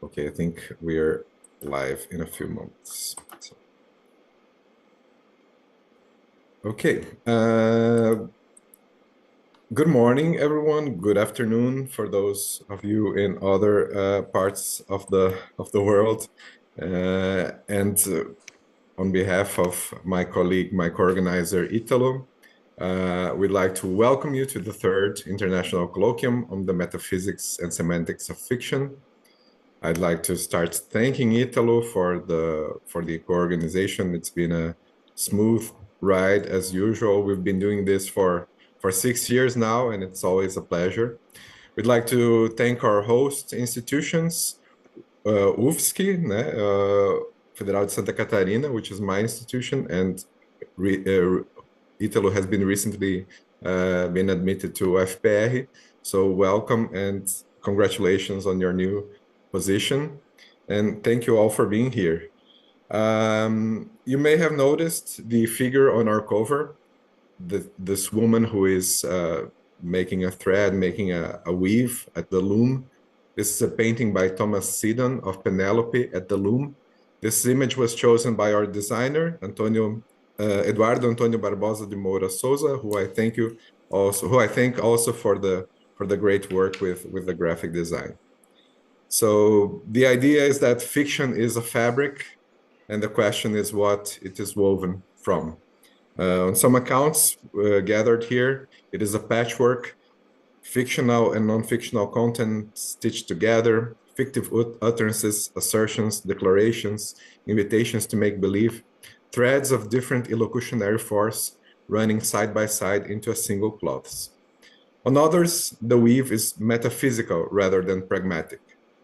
Okay, I think we're live in a few moments. Okay. Good morning, everyone. Good afternoon for those of you in other parts of the world. On behalf of my colleague, my co-organizer, Italo, we'd like to welcome you to the third International Colloquium on the Metaphysics and Semantics of Fiction. I'd like to start thanking Italo for the co-organization. It's been a smooth ride as usual. We've been doing this for 6 years now, and it's always a pleasure. We'd like to thank our host institutions, UFSC, Federal de Santa Catarina, which is my institution, and Italo has been recently been admitted to FPR. So welcome and congratulations on your new position, and thank you all for being here. You may have noticed the figure on our cover, this woman who is making a thread, making a weave at the loom. This is a painting by Thomas Sidon of Penelope at the loom. This image was chosen by our designer, Eduardo Antonio Barbosa de Moura Souza, who I thank also for the great work with the graphic design. So the idea is that fiction is a fabric, and the question is what it is woven from. On some accounts gathered here, it is a patchwork, fictional and non-fictional content stitched together, fictive utterances, assertions, declarations, invitations to make believe, threads of different illocutionary force running side by side into a single cloth. On others, the weave is metaphysical rather than pragmatic.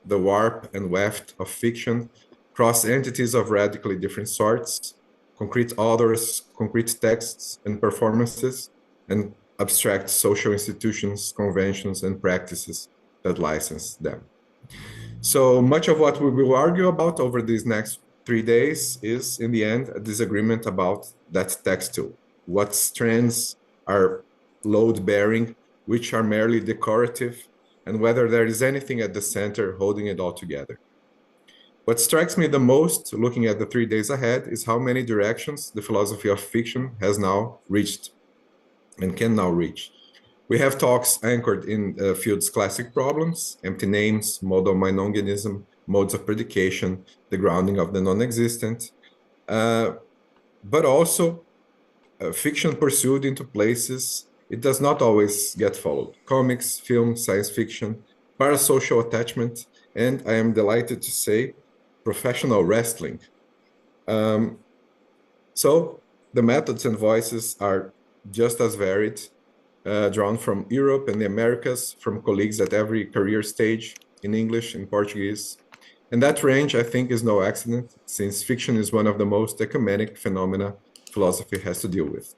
The warp and weft of fiction cross entities of radically different sorts, concrete authors, concrete texts and performances, and abstract social institutions, conventions, and practices that license them. So much of what we will argue about over these next 3 days is, in the end, a disagreement about that textile. What strands are load-bearing, which are merely decorative, and whether there is anything at the center holding it all together. What strikes me the most, looking at the 3 days ahead, is how many directions the philosophy of fiction has now reached and can now reach. We have talks anchored in Field's classic problems, empty names, modal monogenism, modes of predication, the grounding of the non-existent, but also fiction pursued into places it does not always get followed. Comics, film, science fiction, parasocial attachment, and I am delighted to say, professional wrestling. So the methods and voices are just as varied, drawn from Europe and the Americas, from colleagues at every career stage, in English, in Portuguese. And that range, I think, is no accident, since fiction is one of the most ecumenic phenomena philosophy has to deal with.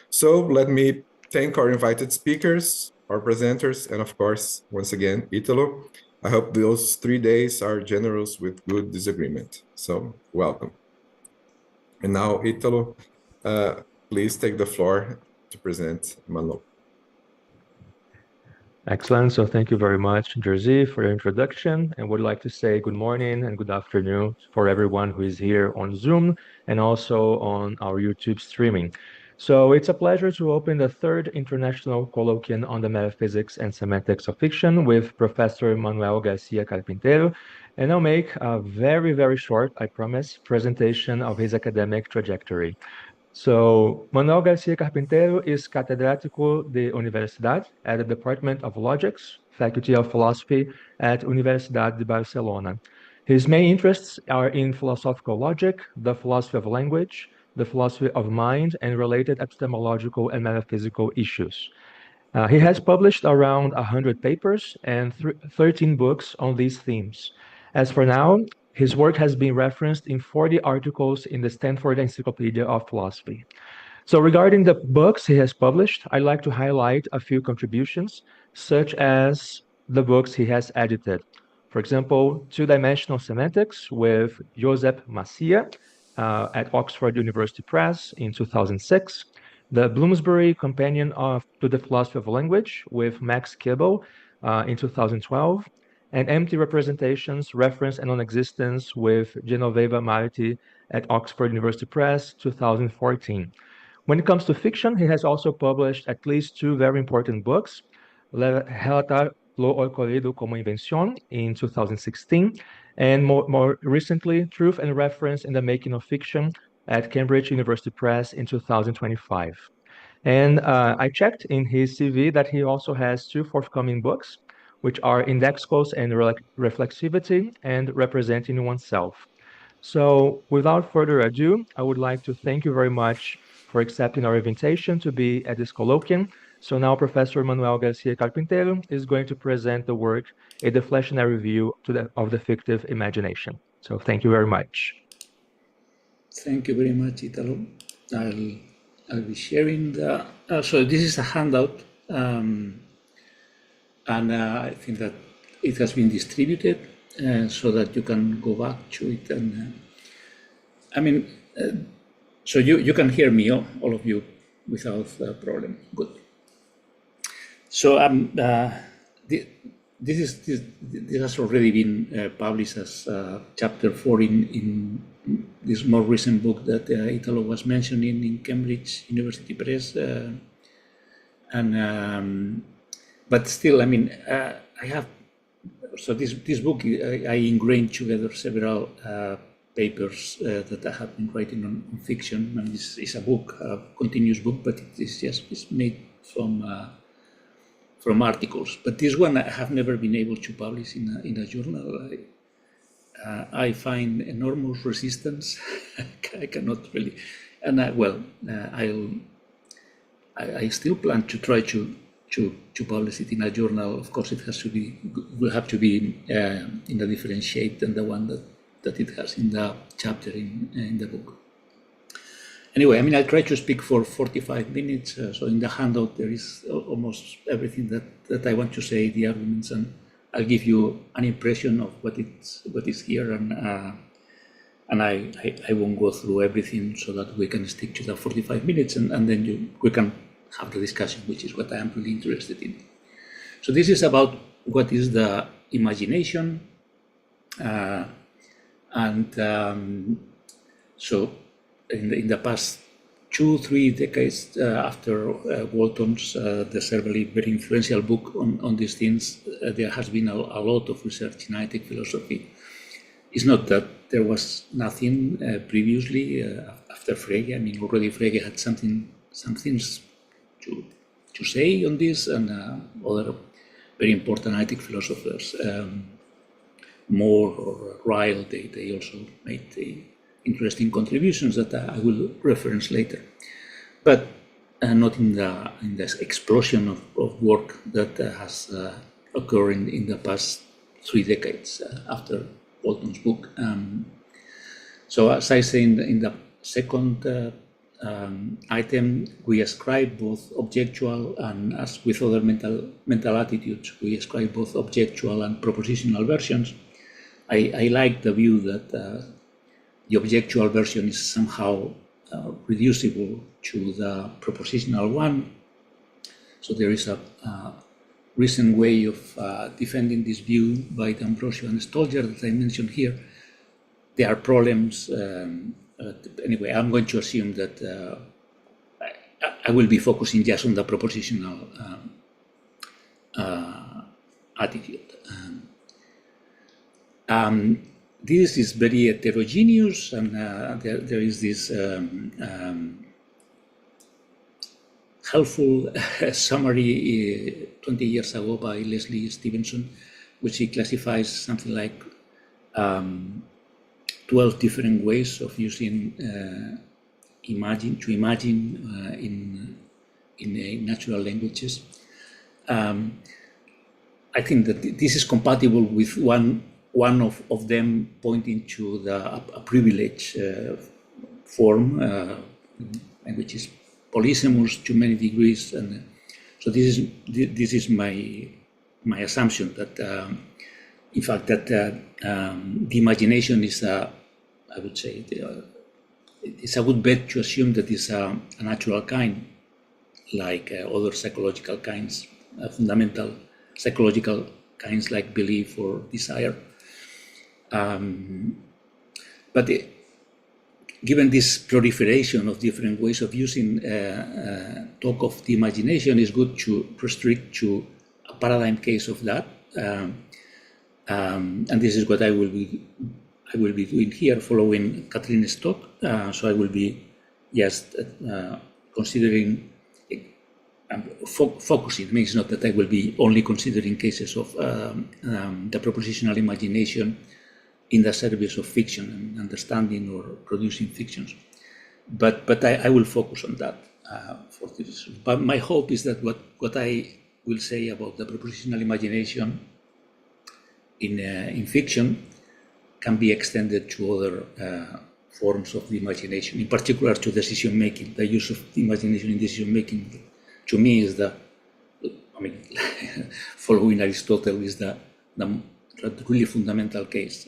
So let me thank our invited speakers, our presenters, and of course, once again, Italo. I hope those 3 days are generous with good disagreement. So welcome. And now, Italo, please take the floor to present Manuel. Excellent. So thank you very much, Jerzy, for your introduction. And would like to say good morning and good afternoon for everyone who is here on Zoom and also on our YouTube streaming. So it's a pleasure to open the third International Colloquium on the Metaphysics and Semantics of Fiction with Professor Manuel García-Carpintero. And I'll make a very, very short, I promise, presentation of his academic trajectory. So, Manuel García-Carpintero is catedrático de Universitat at the Department of Logics, Faculty of Philosophy at Universitat de Barcelona. His main interests are in philosophical logic, the philosophy of language, the philosophy of mind, and related epistemological and metaphysical issues. He has published around 100 papers and 13 books on these themes. As for now, his work has been referenced in 40 articles in the Stanford Encyclopedia of Philosophy. So regarding the books he has published, I'd like to highlight a few contributions, such as the books he has edited. For example, Two-Dimensional Semantics with Josep Macia at Oxford University Press in 2006, the Bloomsbury Companion to the Philosophy of Language with Max Kibble in 2012, and Empty Representations, Reference and Non-Existence with Genoveva Marti at Oxford University Press, 2014. When it comes to fiction, he has also published at least two very important books, Relatar lo Ocorrido como Invención in 2016, and more recently, Truth and Reference in the Making of Fiction at Cambridge University Press in 2025. And I checked in his CV that he also has two forthcoming books, which are Indexicals and Reflexivity and Representing Oneself. So without further ado, I would like to thank you very much for accepting our invitation to be at this colloquium. So now Professor Manuel García-Carpintero is going to present the work, A Deflationary View of the Fictive Imagination. So thank you very much. Thank you very much, Italo. I'll be sharing the, so this is a handout, and I think that it has been distributed so that you can go back to it. And so you can hear me, all of you, without a problem. Good. So this has already been published as chapter 4 in this more recent book that Italo was mentioning in Cambridge University Press, but still, I have, so this book, I ingrained together several papers that I have been writing on fiction, and this is a book, a continuous book, but it's made from articles. But this one I have never been able to publish in a journal. I find enormous resistance. I cannot really, and I still plan to try to publish it in a journal. Of course, it will have to be in a different shape than the one that it has in the chapter in the book. Anyway, I'll try to speak for 45 minutes. So in the handout, there is almost everything that I want to say, the arguments, and I'll give you an impression of what is here, and I won't go through everything so that we can stick to the 45 minutes, and then we can have the discussion, which is what I am really interested in. So this is about what is the imagination, so in the past 2-3 decades after Walton's deservedly very influential book on these things, there has been a lot of research in analytic philosophy. It's not that there was nothing previously after Frege. Already Frege had some things to say on this, and other very important analytic philosophers, Moore or Ryle, they also made interesting contributions that I will reference later, but not in this explosion of work that has occurred in the past 3 decades after Walton's book. So as I say in the second item, we ascribe both objectual, and as with other mental attitudes, we ascribe both objectual and propositional versions. I like the view that the objectual version is somehow reducible to the propositional one. So there is a recent way of defending this view by D'Ambrosio and Stolzer that I mentioned here. There are problems. Anyway, I'm going to assume that I will be focusing just on the propositional attitude. This is very heterogeneous, and there is this helpful summary 20 years ago by Leslie Stevenson, which he classifies something like 12 different ways of using imagine in natural languages. I think that this is compatible with one of them pointing to a privilege form, which is polysemous to many degrees, and so this is my assumption that in fact that the imagination is I would say it's a good bet to assume that it's a natural kind, like other psychological kinds, fundamental psychological kinds like belief or desire. But given this proliferation of different ways of using talk of the imagination, it's good to restrict to a paradigm case of that. And this is what I will be doing here, following Catherine's talk. So I will be just considering, focusing. Means not that I will be only considering cases of the propositional imagination in the service of fiction and understanding or producing fictions. But I will focus on that for this. But my hope is that what I will say about the propositional imagination in fiction can be extended to other forms of the imagination, in particular to decision making. The use of the imagination in decision making, to me, is following Aristotle, is the really fundamental case.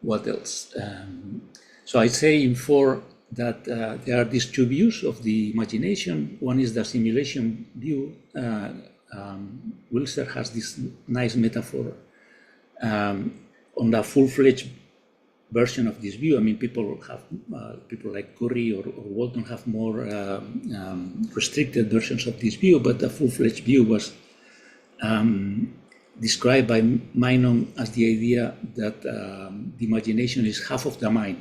What else? So I say in 4 that there are these 2 views of the imagination. One is the simulation view. Wilson has this nice metaphor on the full-fledged version of this view. I mean, people like Curry or Walton have more restricted versions of this view, but the full-fledged view was described by Meinong as the idea that the imagination is half of the mind.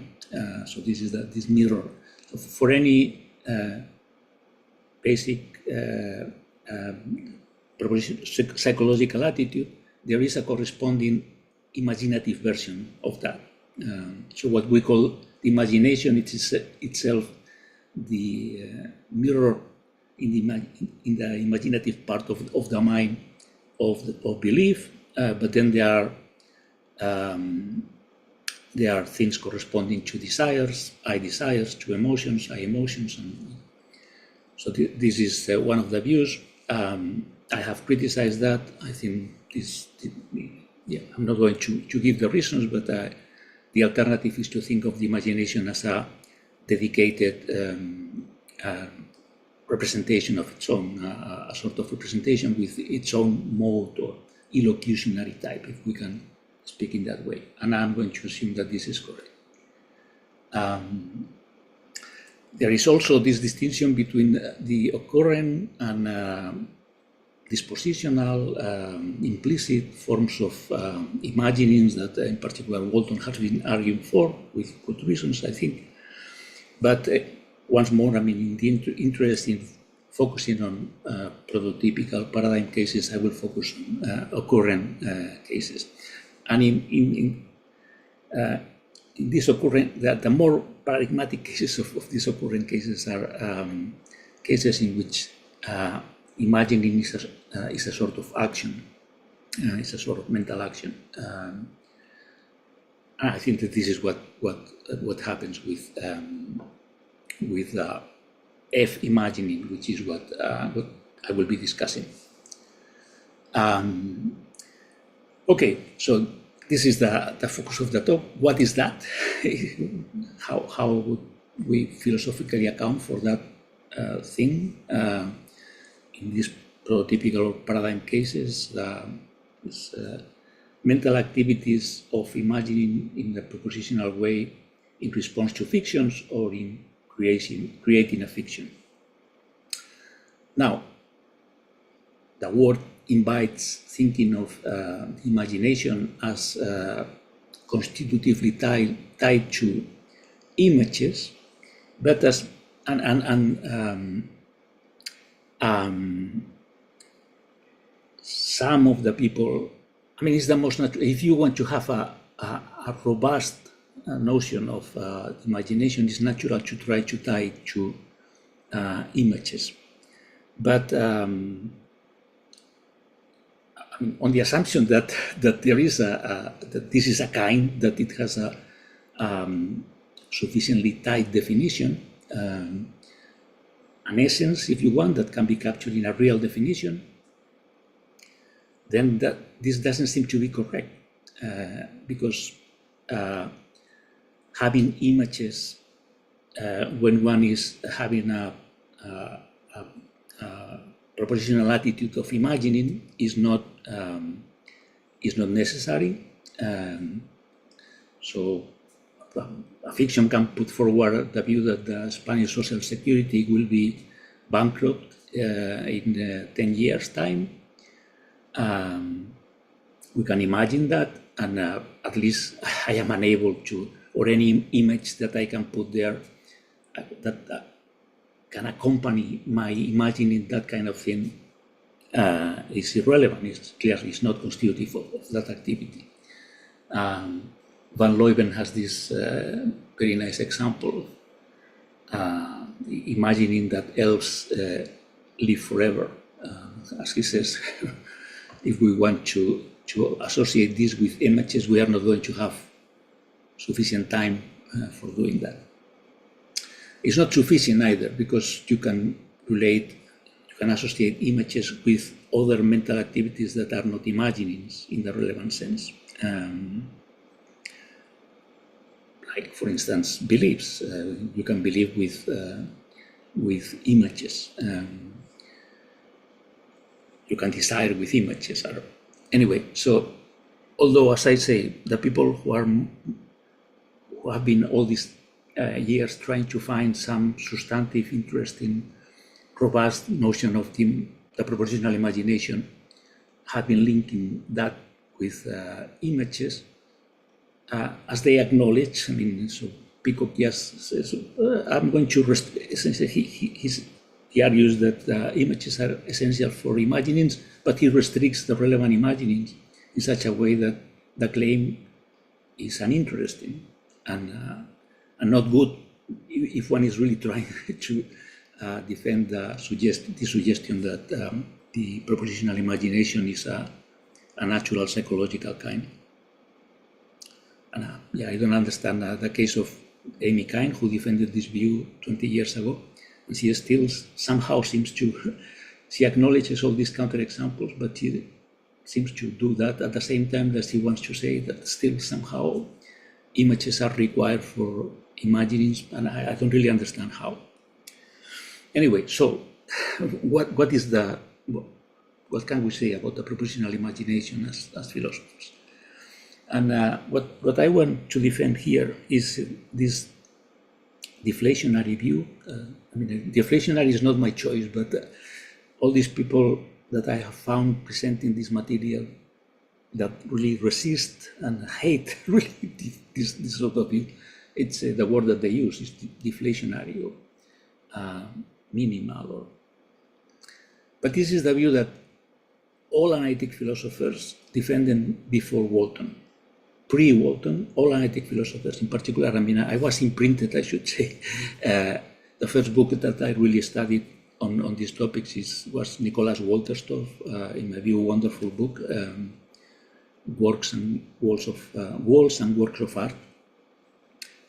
So this is this mirror. So for any basic psychological attitude, there is a corresponding imaginative version of that. So what we call imagination, it is itself the mirror in the imaginative part of the mind of belief, but then there are things corresponding to desires, I desires, to emotions, I emotions, and so this is one of the views. I have criticized that. I think I'm not going to give the reasons, but the alternative is to think of the imagination as a dedicated representation of its own, a sort of representation with its own mode or illocutionary type, if we can speak in that way. And I'm going to assume that this is correct. There is also this distinction between the occurrent and dispositional, implicit forms of imaginings that, in particular, Walton has been arguing for, with good reasons, I think. But once more, I mean, in the interest in focusing on prototypical paradigm cases, I will focus on occurrent cases. And in this occurrent, the more paradigmatic cases of these occurrent cases are cases in which imagining is a sort of action, it's a sort of mental action. I think that this is what happens with F imagining, which is what I will be discussing. Okay, so this is the focus of the talk. What is that? How would we philosophically account for that thing? In these prototypical paradigm cases, mental activities of imagining in the propositional way in response to fictions or in creating a fiction. Now, the word invites thinking of imagination as constitutively tied to images, but as some of the people, I mean, it's the most natural. If you want to have a robust notion of imagination, it's natural to try to tie it to images. But I mean, on the assumption that there is that this is a kind, that it has a sufficiently tight definition, an essence, if you want, that can be captured in a real definition, then this doesn't seem to be correct, because having images when one is having propositional attitude of imagining is not necessary. So a fiction can put forward the view that the Spanish social security will be bankrupt in 10 years' time. We can imagine that, and at least I am unable to, or any image that I can put there that can accompany my imagining that kind of thing is irrelevant. It's clearly it's not constitutive of that activity. Van Leuven has this very nice example of imagining that elves live forever. As he says, if we want to associate this with images, we are not going to have sufficient time for doing that. It's not sufficient either, because you can associate images with other mental activities that are not imaginings in the relevant sense. Like, for instance, beliefs. You can believe with images. You can desire with images. Anyway, so although, as I say, the people who have been all these years trying to find some substantive, interesting, robust notion of the propositional imagination have been linking that with images, as they acknowledge. I mean, so Peacock just says, I'm going to essentially, he argues that images are essential for imaginings, but he restricts the relevant imaginings in such a way that the claim is uninteresting and not good if one is really trying to defend the suggestion that the propositional imagination is a natural psychological kind. And yeah, I don't understand the case of Amy Kine, who defended this view 20 years ago. And she still somehow seems to, she acknowledges all these counterexamples, but she seems to do that at the same time that she wants to say that still somehow images are required for imaginings, and I don't really understand how. Anyway, so what can we say about the propositional imagination as philosophers? And what I want to defend here is this deflationary view. I mean, deflationary is not my choice, but all these people that I have found presenting this material that really resist and hate really this sort of view, it's the word that they use is deflationary or minimal. But this is the view that all analytic philosophers defended before Walton. Pre-Walton, all analytic philosophers in particular, I mean, I was imprinted, I should say. The first book that I really studied on these topics was Nicholas Wolterstorff, in my view, wonderful book, Walls and Works of Art.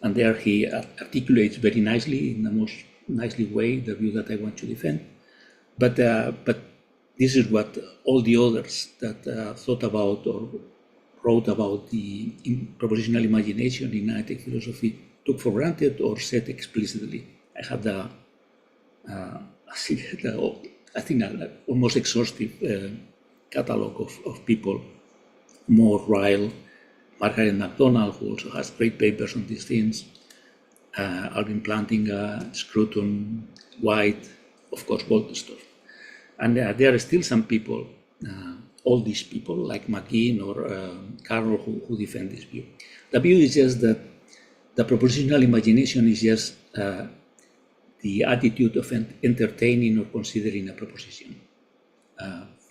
And there he articulates very nicely, in the most nicely way, the view that I want to defend. But this is what all the others that thought about or wrote about the propositional imagination in analytic philosophy took for granted or said explicitly. I have I think almost exhaustive catalog of people, Moore, Ryle, Margaret MacDonald, who also has great papers on these things, Alvin Plantinga, Scruton, White, of course, Wolterstorff. And there are still some people, all these people like McGinn or Carroll who defend this view. The view is just that the propositional imagination is just the attitude of entertaining or considering a proposition.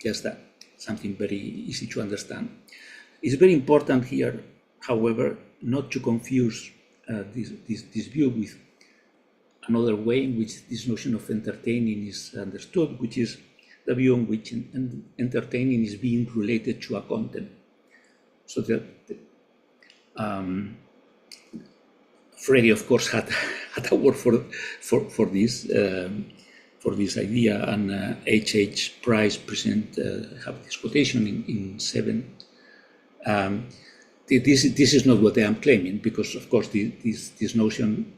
Just that, something very easy to understand. It's very important here, however, not to confuse this view with another way in which this notion of entertaining is understood, which is the view in which entertaining is being related to a content. So that Freire, of course, had a word for this idea, and H.H. Price have this quotation in 7. This is not what I am claiming, because of course this notion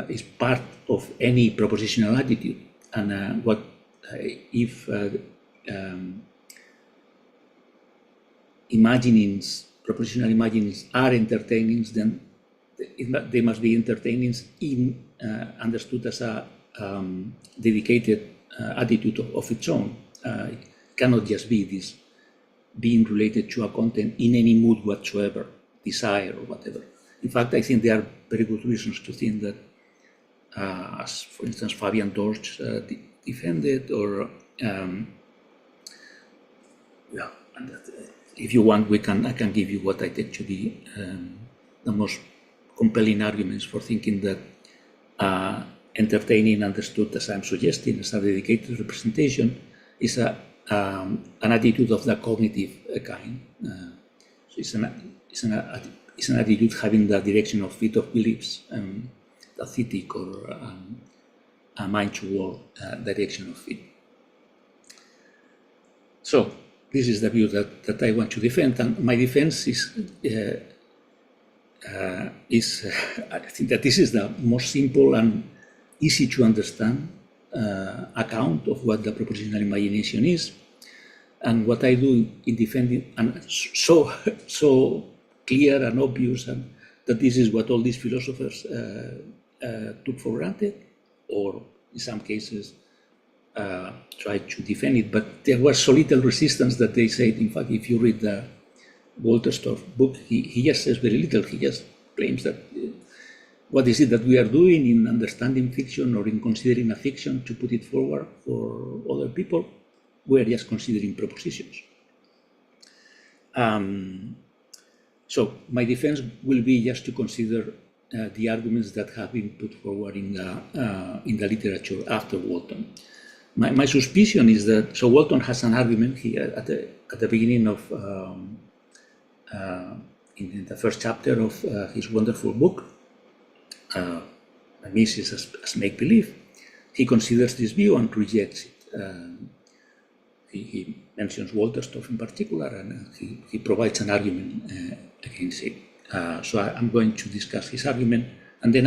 is part of any propositional attitude, and if imaginings, propositional imaginings are entertainings, then they must be entertainings understood as a dedicated attitude of its own. It cannot just be this being related to a content in any mood whatsoever, desire or whatever. In fact, I think there are very good reasons to think that, as for instance, Fabian Dorsch defended, or if you want, I can give you what I take to be the most compelling arguments for thinking that entertaining, understood as I'm suggesting, as a dedicated representation, is an attitude of the cognitive kind. So it's an attitude having the direction of fit of beliefs, the aesthetic or a mind-to-world direction of fit. So this is the view that I want to defend, and my defense is I think that this is the most simple and easy to understand account of what the propositional imagination is, and what I do in defending, and so clear and obvious, and that this is what all these philosophers took for granted, or in some cases tried to defend it, but there was so little resistance that they said, in fact, if you read the Wolterstorff book, he just says very little. He just claims that what is it that we are doing in understanding fiction or in considering a fiction to put it forward for other people? We are just considering propositions. So my defense will be just to consider the arguments that have been put forward in the literature after Walton. My suspicion is that, so Walton has an argument here at the beginning of in the first chapter of his wonderful book, Mises as Make-Believe. He considers this view and rejects it. He mentions Wolterstorff in particular, and he provides an argument against it. So I'm going to discuss his argument, and then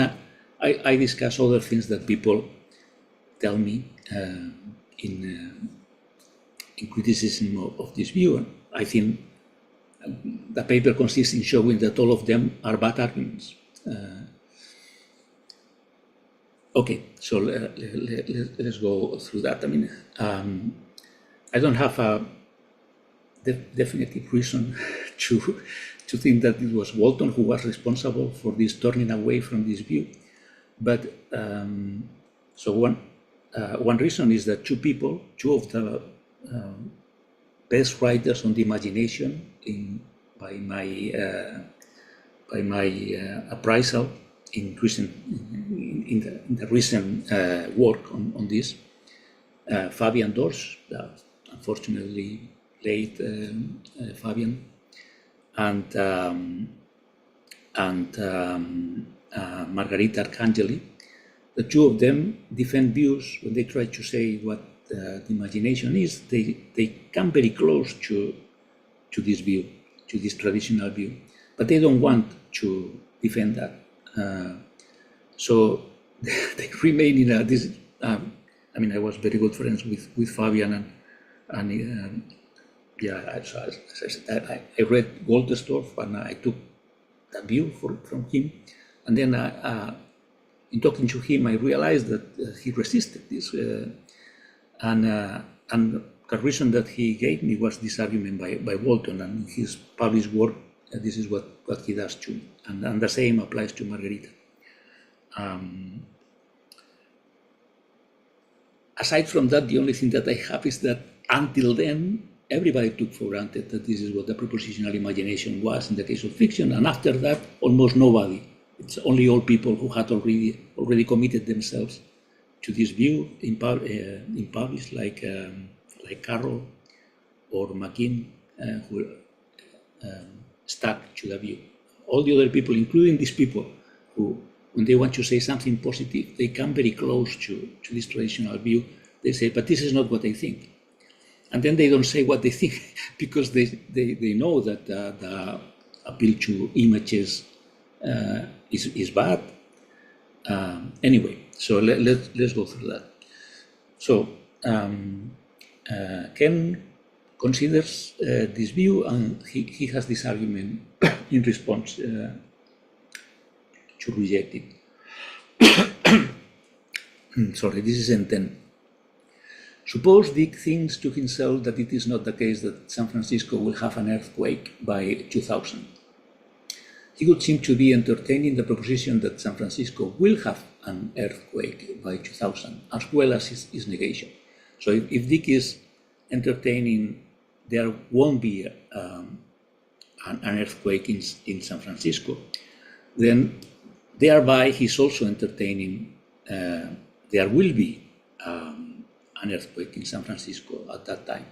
I discuss other things that people tell me in criticism of this view. And I think the paper consists in showing that all of them are bad arguments. Okay, so let's go through that. I mean, I don't have a definitive reason to think that it was Walton who was responsible for this turning away from this view. But so one reason is that two of the best writers on the imagination by my appraisal in the recent work on this, Fabian Dorsch, unfortunately late Fabian, and Margarita Arcangeli. The two of them defend views when they try to say what the imagination is. They come very close to this view, to this traditional view, but they don't want to defend that. So they remain in this. I mean, I was very good friends with Fabian, and as I said, I read Wolterstorff, and I took that view from him, and then in talking to him, I realized that he resisted this, and the reason that he gave me was this argument by Walton, and his published work. This is what he does too, and the same applies to Margarita. Aside from that, the only thing that I have is that until then, everybody took for granted that this is what the propositional imagination was in the case of fiction, and after that, almost nobody. It's only all people who had already committed themselves to this view in published, like Carroll or McKean, who stuck to the view. All the other people, including these people, who, when they want to say something positive, they come very close to this traditional view. They say, but this is not what I think. And then they don't say what they think because they know that the appeal to images is bad. Anyway, so let's go through that. So Ken considers this view, and he has this argument in response to reject it. Sorry, this is in 10. Suppose Dick thinks to himself that it is not the case that San Francisco will have an earthquake by 2000. He would seem to be entertaining the proposition that San Francisco will have an earthquake by 2000, as well as his negation. So if Dick is entertaining there won't be an earthquake in San Francisco, then thereby he's also entertaining there will be an earthquake in San Francisco at that time.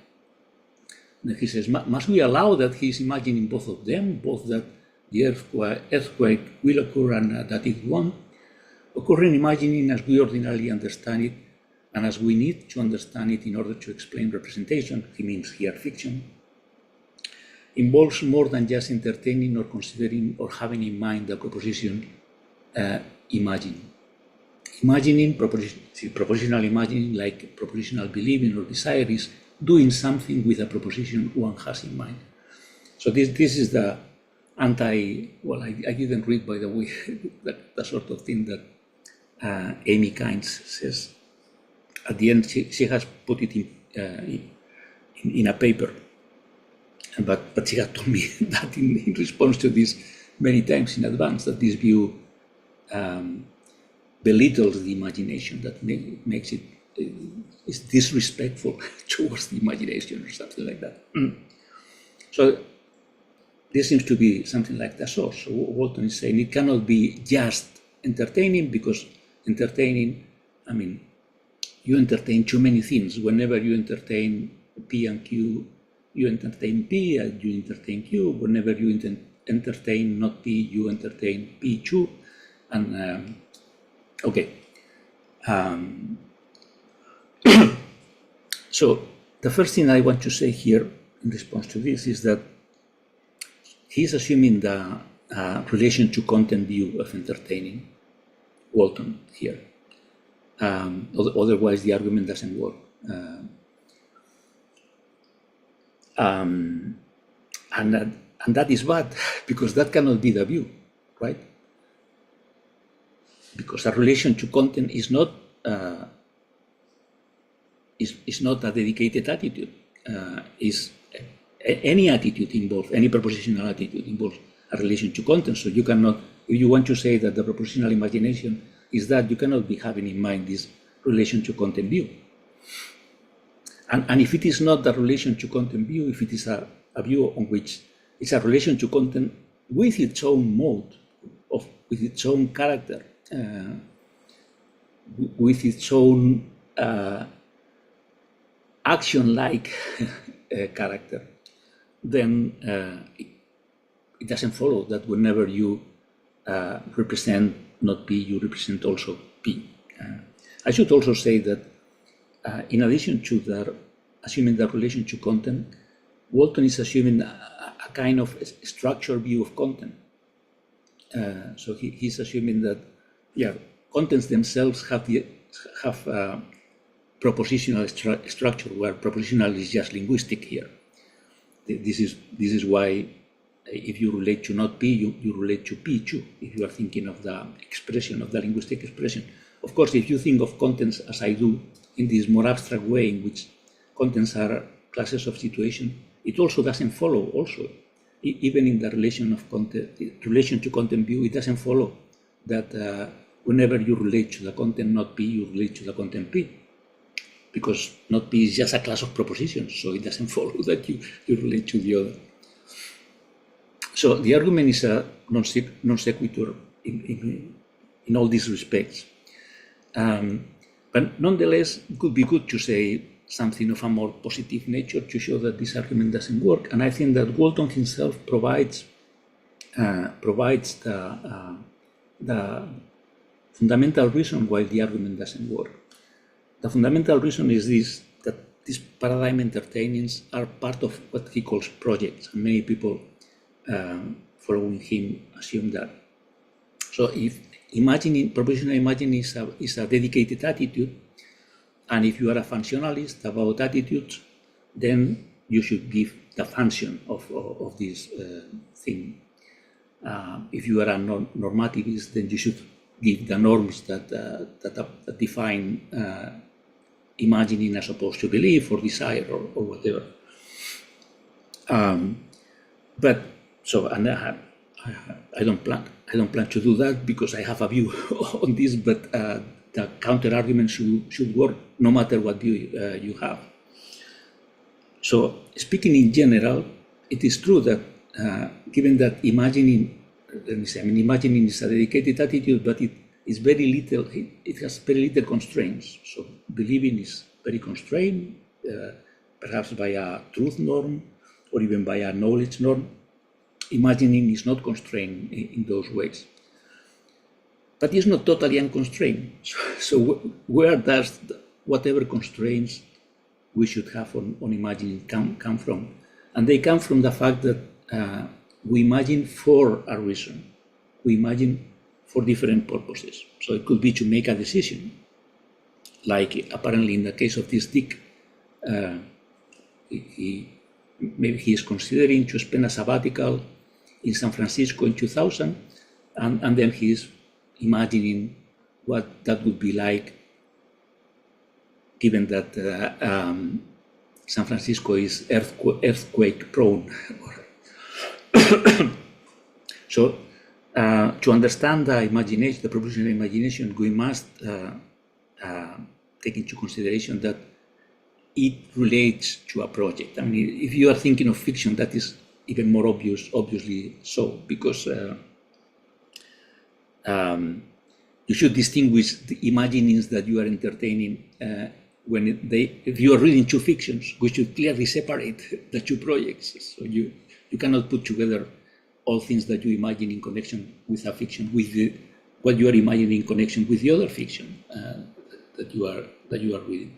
And he says, must we allow that he's imagining both of them, both that the earthquake will occur and that it won't? Occurring imagining as we ordinarily understand it, and as we need to understand it in order to explain representation, he means here fiction, involves more than just entertaining or considering or having in mind the proposition imagine. Imagining, propositional imagining, like propositional believing or desire, is doing something with a proposition one has in mind. So this is the well, I didn't read, by the way, the sort of thing that Amy Kynes says. At the end, she has put it in a paper, but she had told me that in response to this many times in advance, that this view belittles the imagination, that makes it is disrespectful towards the imagination or something like that. So this seems to be something like the source. So Walton is saying it cannot be just entertaining, because entertaining, I mean, you entertain too many things. Whenever you entertain P and Q, you entertain P and you entertain Q. Whenever you entertain not P, you entertain P too. And okay. So the first thing I want to say here in response to this is that he's assuming the relation to content view of entertaining, Walton here. Otherwise, the argument doesn't work. And that is bad, because that cannot be the view, right? Because a relation to content is not a dedicated attitude. Is any attitude involved, any propositional attitude involves a relation to content. So you cannot, if you want to say that the propositional imagination is that, you cannot be having in mind this relation to content view. And if it is not the relation to content view, if it is a view on which it's a relation to content with its own mode, with its own character, with its own action-like character, then it doesn't follow that whenever you represent not P, you represent also P. I should also say that in addition to assuming the relation to content, Walton is assuming a kind of structured view of content. So he's assuming that, yeah, contents themselves have propositional structure, where propositional is just linguistic here. This is why if you relate to not P, you relate to P too, if you are thinking of the expression, of the linguistic expression. Of course, if you think of contents as I do, in this more abstract way in which contents are classes of situation, it also doesn't follow also. Even in the relation to content view, it doesn't follow that whenever you relate to the content not P, you relate to the content P. Because not P is just a class of propositions, so it doesn't follow that you relate to the other. So the argument is a non sequitur in all these respects. But nonetheless, it could be good to say something of a more positive nature to show that this argument doesn't work. And I think that Walton himself provides the fundamental reason why the argument doesn't work. The fundamental reason is this, that these paradigm entertainings are part of what he calls projects. And many people following him assume that. So if propositional imagining is a dedicated attitude, And if you are a functionalist about attitudes, then you should give the function of this thing. If you are a normativist, then you should give the norms that define imagining as opposed to belief or desire or whatever. But so, and I don't plan to do that because I have a view on this. But the counter argument should work no matter what view you have. So, speaking in general, it is true that given that imagining is a dedicated attitude, but it is very little. It has very little constraints. So, believing is very constrained, perhaps by a truth norm or even by a knowledge norm. Imagining is not constrained in those ways. But it's not totally unconstrained. So where does whatever constraints we should have on imagining come from? And they come from the fact that we imagine for a reason. We imagine for different purposes. So it could be to make a decision. Like apparently in the case of this Dick, maybe he is considering to spend a sabbatical in San Francisco in 2000, and then he is imagining what that would be like, given that San Francisco is earthquake prone. So, to understand the imagination, the proposition of imagination, we must take into consideration that it relates to a project. I mean, if you are thinking of fiction, that is even more obviously so, because you should distinguish the imaginings that you are entertaining if you are reading two fictions, we should clearly separate the two projects. So you cannot put together all things that you imagine in connection with a fiction with what you are imagining in connection with the other fiction that you are reading.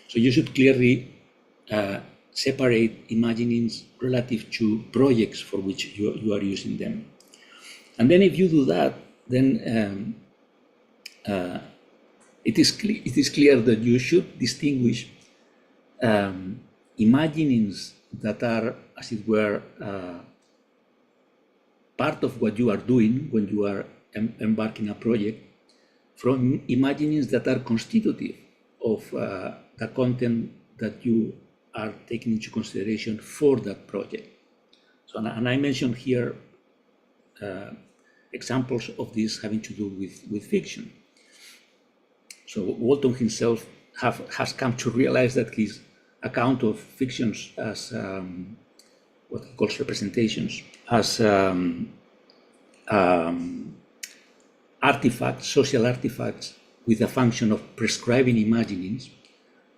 So you should clearly separate imaginings relative to projects for which you are using them. And then if you do that, then it is clear that you should distinguish imaginings that are, as it were, part of what you are doing when you are embarking a project, from imaginings that are constitutive of the content that you are taking into consideration for that project. So, and I mentioned here examples of this having to do with fiction. So Walton himself has come to realize that his account of fictions as what he calls representations, as artifacts, social artifacts with a function of prescribing imaginings,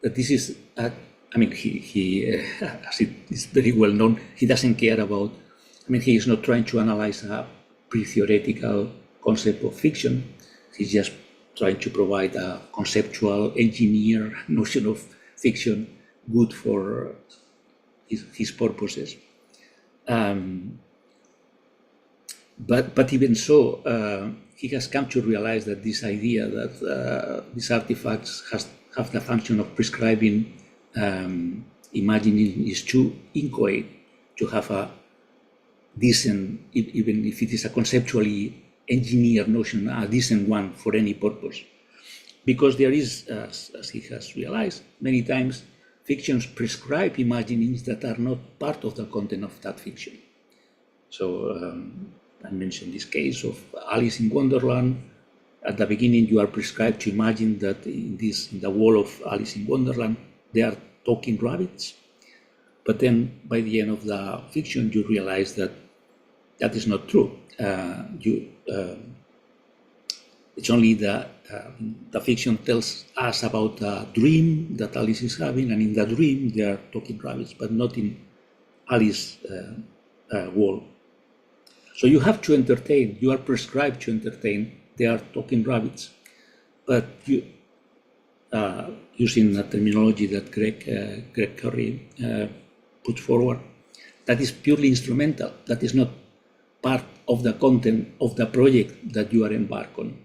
that this is, I mean, he as it is very well known, he doesn't care about, I mean, he is not trying to analyze a pre-theoretical concept of fiction. He's just trying to provide a conceptual engineer notion of fiction good for his purposes. But even so, he has come to realize that this idea that these artifacts have the function of prescribing imagining is too inchoate to have a decent, even if it is a conceptually engineered notion, a decent one for any purpose. Because there is, as he has realized, many times fictions prescribe imaginings that are not part of the content of that fiction. So I mentioned this case of Alice in Wonderland. At the beginning, you are prescribed to imagine that in the wall of Alice in Wonderland, there are talking rabbits. But then by the end of the fiction, you realize that that is not true. It's only the fiction tells us about a dream that Alice is having, and in the dream there are talking rabbits, but not in Alice's world. So you have to entertain, you are prescribed to entertain, there are talking rabbits, but you, using the terminology that Greg Curry put forward, that is purely instrumental, that is not part of the content of the project that you are embarked on.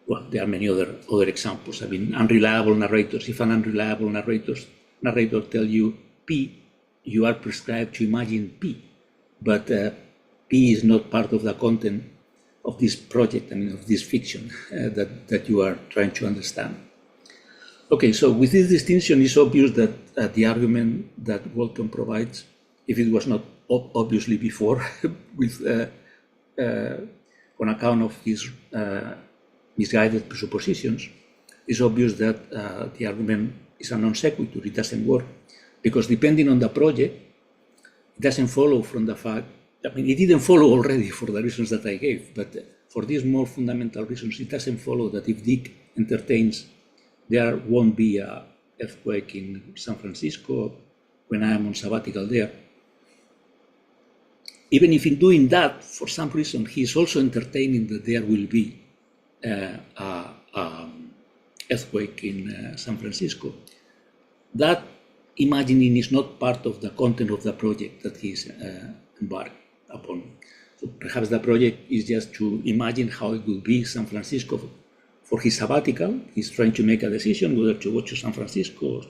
well, there are many other examples. I mean, unreliable narrators. If an unreliable narrator tell you P, you are prescribed to imagine P, but P is not part of the content of this project, I mean, of this fiction that you are trying to understand. Okay, so with this distinction, it's obvious that the argument that Colloquium provides, if it was not obviously before, with on account of his misguided presuppositions, it's obvious that the argument is a non sequitur. It doesn't work because depending on the project, it doesn't follow from the fact. I mean, it didn't follow already for the reasons that I gave, but for these more fundamental reasons, it doesn't follow that if Dick entertains, there won't be an earthquake in San Francisco when I am on sabbatical there. Even if in doing that, for some reason, he's also entertaining that there will be an earthquake in San Francisco. That imagining is not part of the content of the project that he's embarked upon. So perhaps the project is just to imagine how it will be San Francisco for his sabbatical. He's trying to make a decision whether to go to San Francisco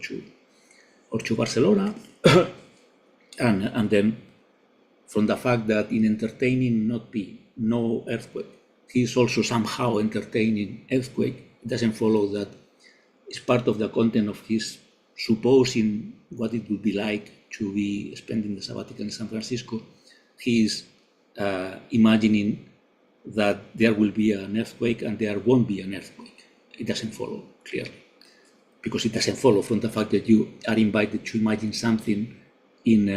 or to Barcelona. and then from the fact that in entertaining no earthquake, he's also somehow entertaining earthquake, it doesn't follow that it's part of the content of his supposing what it would be like to be spending the sabbatical in San Francisco. He is imagining that there will be an earthquake and there won't be an earthquake. It doesn't follow clearly, because it doesn't follow from the fact that you are invited to imagine something in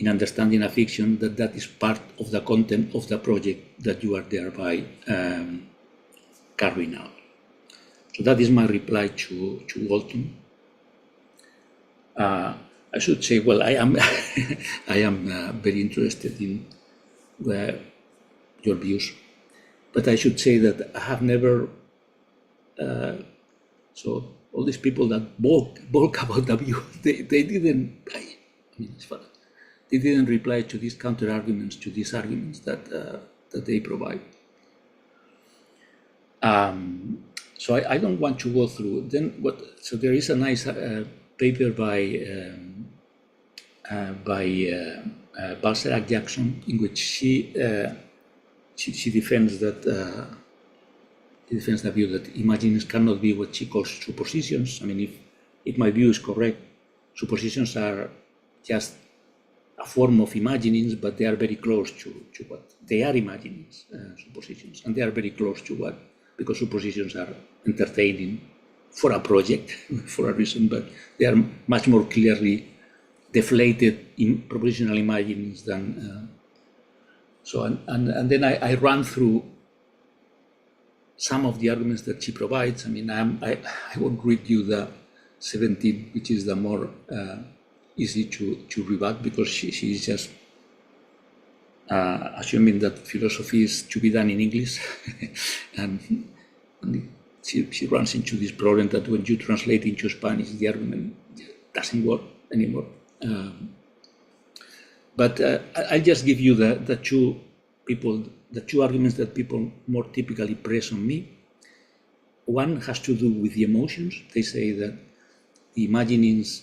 understanding a fiction that is part of the content of the project that you are thereby carrying out. So that is my reply to Walton. I should say, well, I am very interested in your views, but I should say that I have never. So all these people that balk about the view, they didn't. I mean, it's funny. They didn't reply to these counter arguments, to these arguments that they provide. So I don't want to go through. Then what? So there is a nice paper by Balserac Jackson in which she defends that defends the view that imaginings cannot be what she calls suppositions. I mean, if my view is correct, suppositions are just a form of imaginings, but they are very close to what they are imaginings, suppositions, and they are very close to what, because suppositions are entertaining for a project, for a reason, but they are much more clearly deflated in propositional imaginings than so. And then I run through some of the arguments that she provides. I mean, I won't read you the 17, which is the more easy to rebut, because she is just assuming that philosophy is to be done in English, and she runs into this problem that when you translate into Spanish, the argument doesn't work anymore. But I'll just give you the two arguments that people more typically press on me. One has to do with the emotions. They say that the imaginings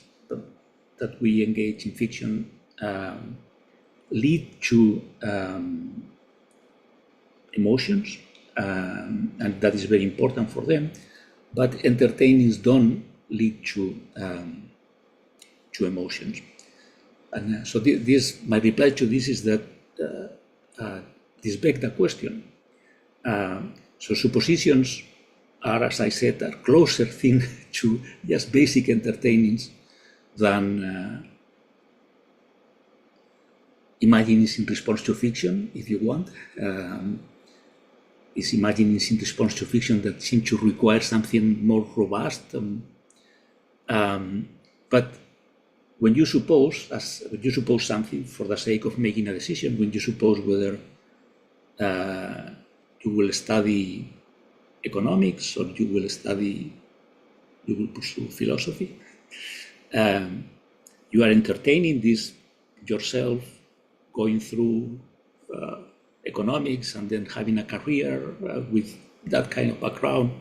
that we engage in fiction lead to emotions, and that is very important for them. But entertainings don't lead to emotions. And so my reply to this is that this begs the question. So suppositions are, as I said, a closer thing to just basic entertainings than imaginings in response to fiction, if you want. It's imaginings in response to fiction that seem to require something more robust. But when you suppose something for the sake of making a decision, when you suppose whether you will study economics or you will pursue philosophy, you are entertaining this yourself, going through economics and then having a career with that kind of background,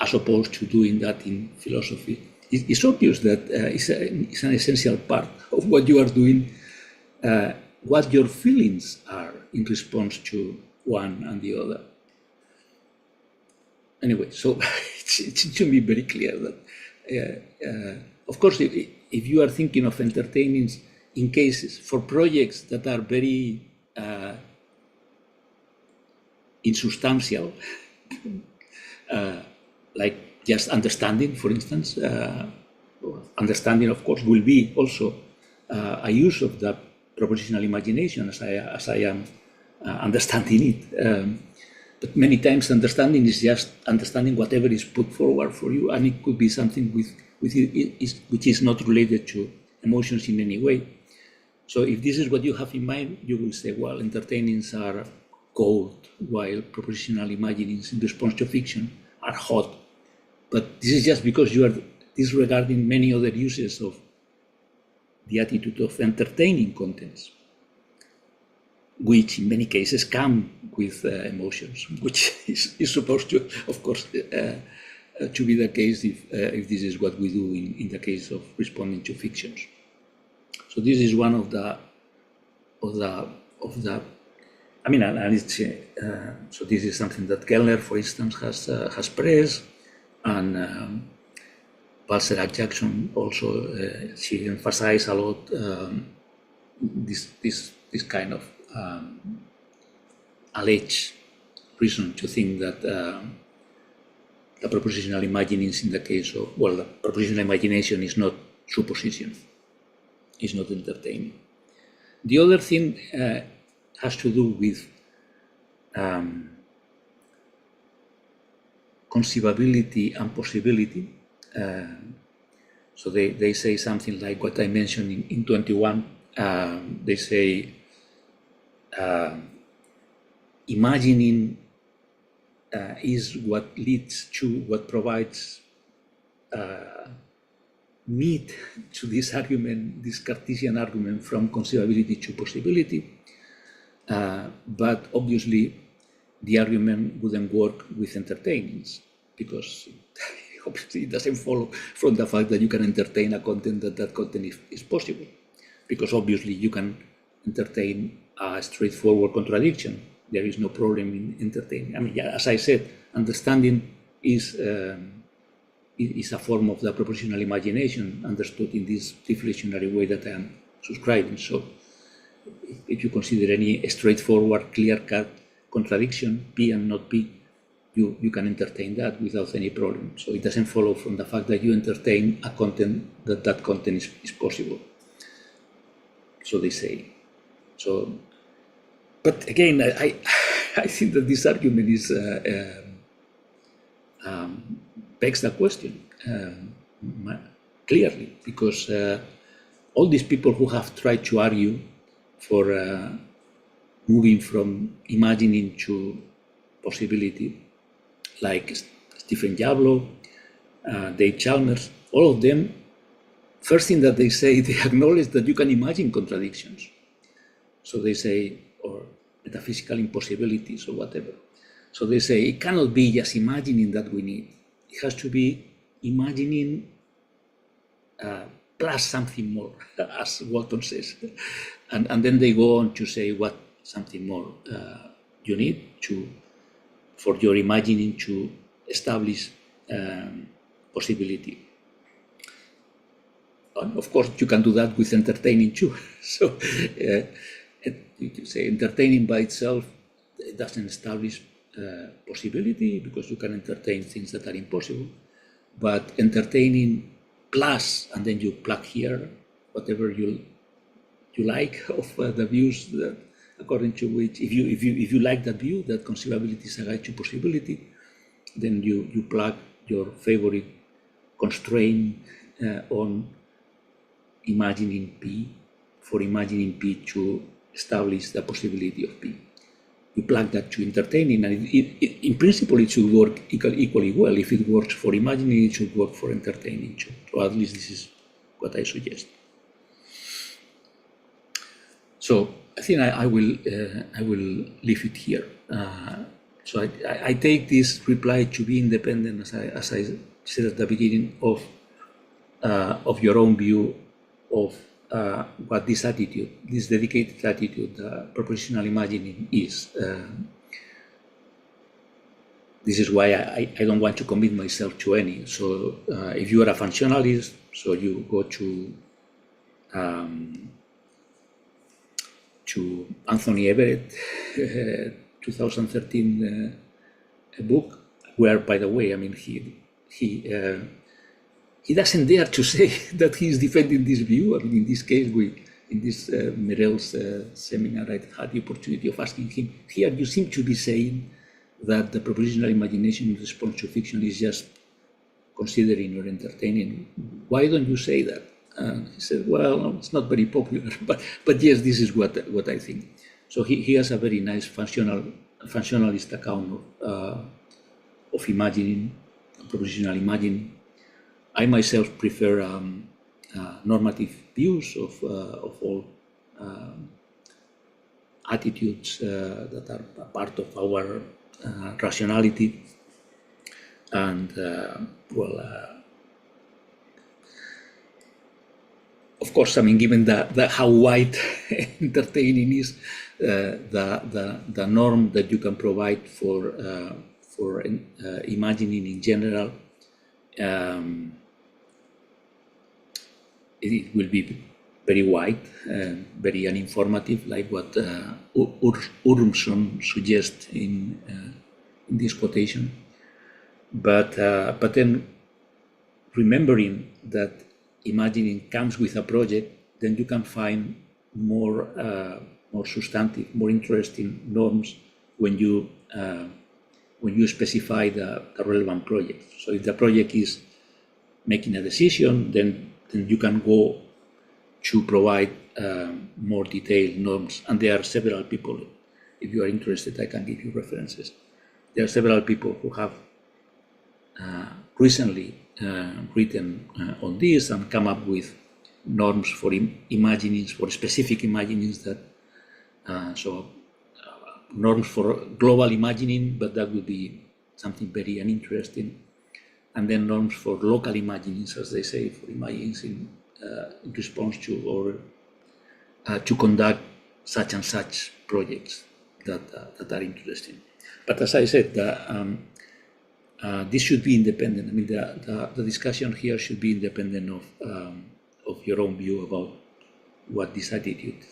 as opposed to doing that in philosophy. It's obvious that it's an essential part of what you are doing, what your feelings are in response to one and the other. Anyway, so it should be very clear that, of course, if you are thinking of entertaining in cases for projects that are very insubstantial, like just understanding, for instance, understanding, of course, will be also a use of the propositional imagination as I am understanding it. But many times understanding is just understanding whatever is put forward for you, and it could be something which is not related to emotions in any way. So if this is what you have in mind, you will say, well, entertainings are cold, while propositional imaginings in response to fiction are hot. But this is just because you are disregarding many other uses of the attitude of entertaining contents, which in many cases come with emotions, which is supposed to, of course, to be the case if this is what we do in the case of responding to fictions. So this is one of the I mean, and it's so this is something that Kellner, for instance, has pressed, and Balserac-Jackson also she emphasized a lot this kind of alleged reason to think that the propositional imaginings in the case of, well, the propositional imagination is not supposition, is not entertaining. The other thing has to do with conceivability and possibility. So they say something like what I mentioned in 21. They say imagining is what leads to, what provides meat to this argument, this Cartesian argument from conceivability to possibility. But obviously the argument wouldn't work with entertainings, because obviously it doesn't follow from the fact that you can entertain a content that content is possible, because obviously you can entertain a straightforward contradiction. There is no problem in entertaining. I mean, yeah, as I said, understanding is a form of the propositional imagination understood in this deflationary way that I am subscribing. So if you consider any straightforward, clear-cut contradiction, P and not P, you can entertain that without any problem. So it doesn't follow from the fact that you entertain a content that content is possible. So they say. So, but again, I think that this argument is begs the question clearly, because all these people who have tried to argue for moving from imagining to possibility, like Stephen Jablo, Dave Chalmers, all of them, first thing that they say, they acknowledge that you can imagine contradictions. So they say, or metaphysical impossibilities or whatever. So they say it cannot be just imagining that we need. It has to be imagining plus something more, as Walton says. And then they go on to say what something more you need for your imagining to establish possibility. And of course, you can do that with entertaining too. So you can say entertaining by itself, it doesn't establish possibility, because you can entertain things that are impossible. But entertaining plus, and then you plug here whatever you like of the views that, according to which, if you like that view that conceivability is a guide to possibility, then you plug your favorite constraint on imagining P, for imagining P to establish the possibility of P. You plug that to entertaining, and in principle it should work equally well. If it works for imagining, it should work for entertaining too. So at least this is what I suggest. So I think I will leave it here. So I take this reply to be independent, as I said at the beginning, of your own view of what this attitude, this dedicated attitude, propositional imagining is. This is why I don't want to commit myself to any. So if you are a functionalist, so you go to Anthony Everett, 2013 book, where, by the way, I mean, he doesn't dare to say that he is defending this view. I mean, in this case, in this Merel's seminar, I had the opportunity of asking him, here you seem to be saying that the propositional imagination in response to fiction is just considering or entertaining. Why don't you say that? And he said, well, no, it's not very popular, but yes, this is what I think. So he has a very nice functionalist account of imagining, propositional imagining. I myself prefer normative views of all attitudes that are a part of our rationality, and of course, I mean, given how wide entertaining is the norm that you can provide for imagining in general, it will be very wide, very uninformative, like what Urmson suggests in this quotation. But then remembering that imagining comes with a project, then you can find more substantive, more interesting norms when you specify the relevant project. So if the project is making a decision, then you can go to provide more detailed norms. And there are several people, if you are interested, I can give you references. There are several people who have recently written on this and come up with norms for imaginings, for specific imaginings that, norms for global imagining, but that would be something very uninteresting. And then norms for local imaginings, as they say, for imaginings in response to or to conduct such and such projects that are interesting. But as I said, this should be independent. I mean, the discussion here should be independent of your own view about what this attitude,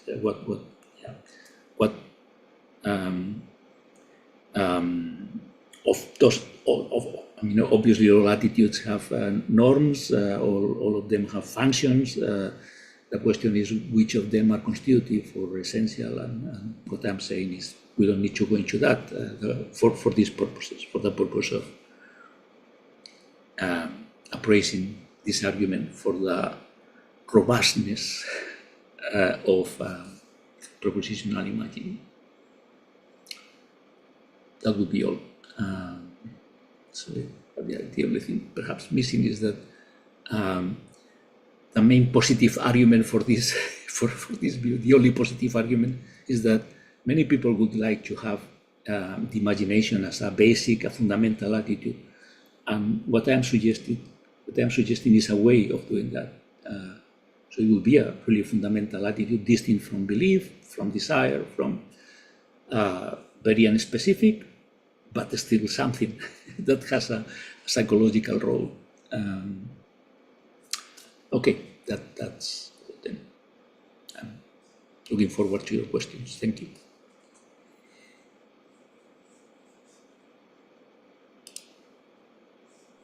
I mean, obviously all attitudes have norms, all of them have functions. The question is which of them are constitutive or essential, and what I'm saying is we don't need to go into that for these purposes, for the purpose of appraising this argument for the robustness of propositional imagining. That would be all. So the only thing perhaps missing is that the main positive argument for this for this view, the only positive argument is that many people would like to have the imagination as a basic, a fundamental attitude. And what I'm suggesting is a way of doing that. So it will be a really fundamental attitude, distinct from belief, from desire, from very unspecific, but still something that has a psychological role. Okay, that's then. I'm looking forward to your questions. Thank you.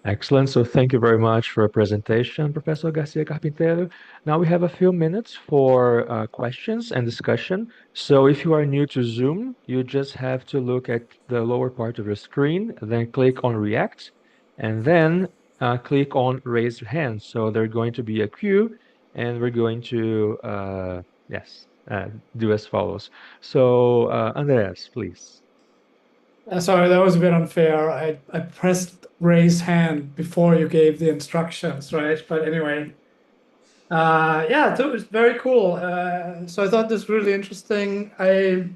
Excellent. So thank you very much for your presentation, Professor Garcia-Carpintero. Now we have a few minutes for questions and discussion. So if you are new to Zoom, you just have to look at the lower part of your screen, then click on React, and then click on Raise Hand. So there's going to be a queue, and we're going to, do as follows. So Andreas, please. Sorry, that was a bit unfair. I pressed raise hand before you gave the instructions, right? But anyway, yeah, it was very cool. So I thought this was really interesting. I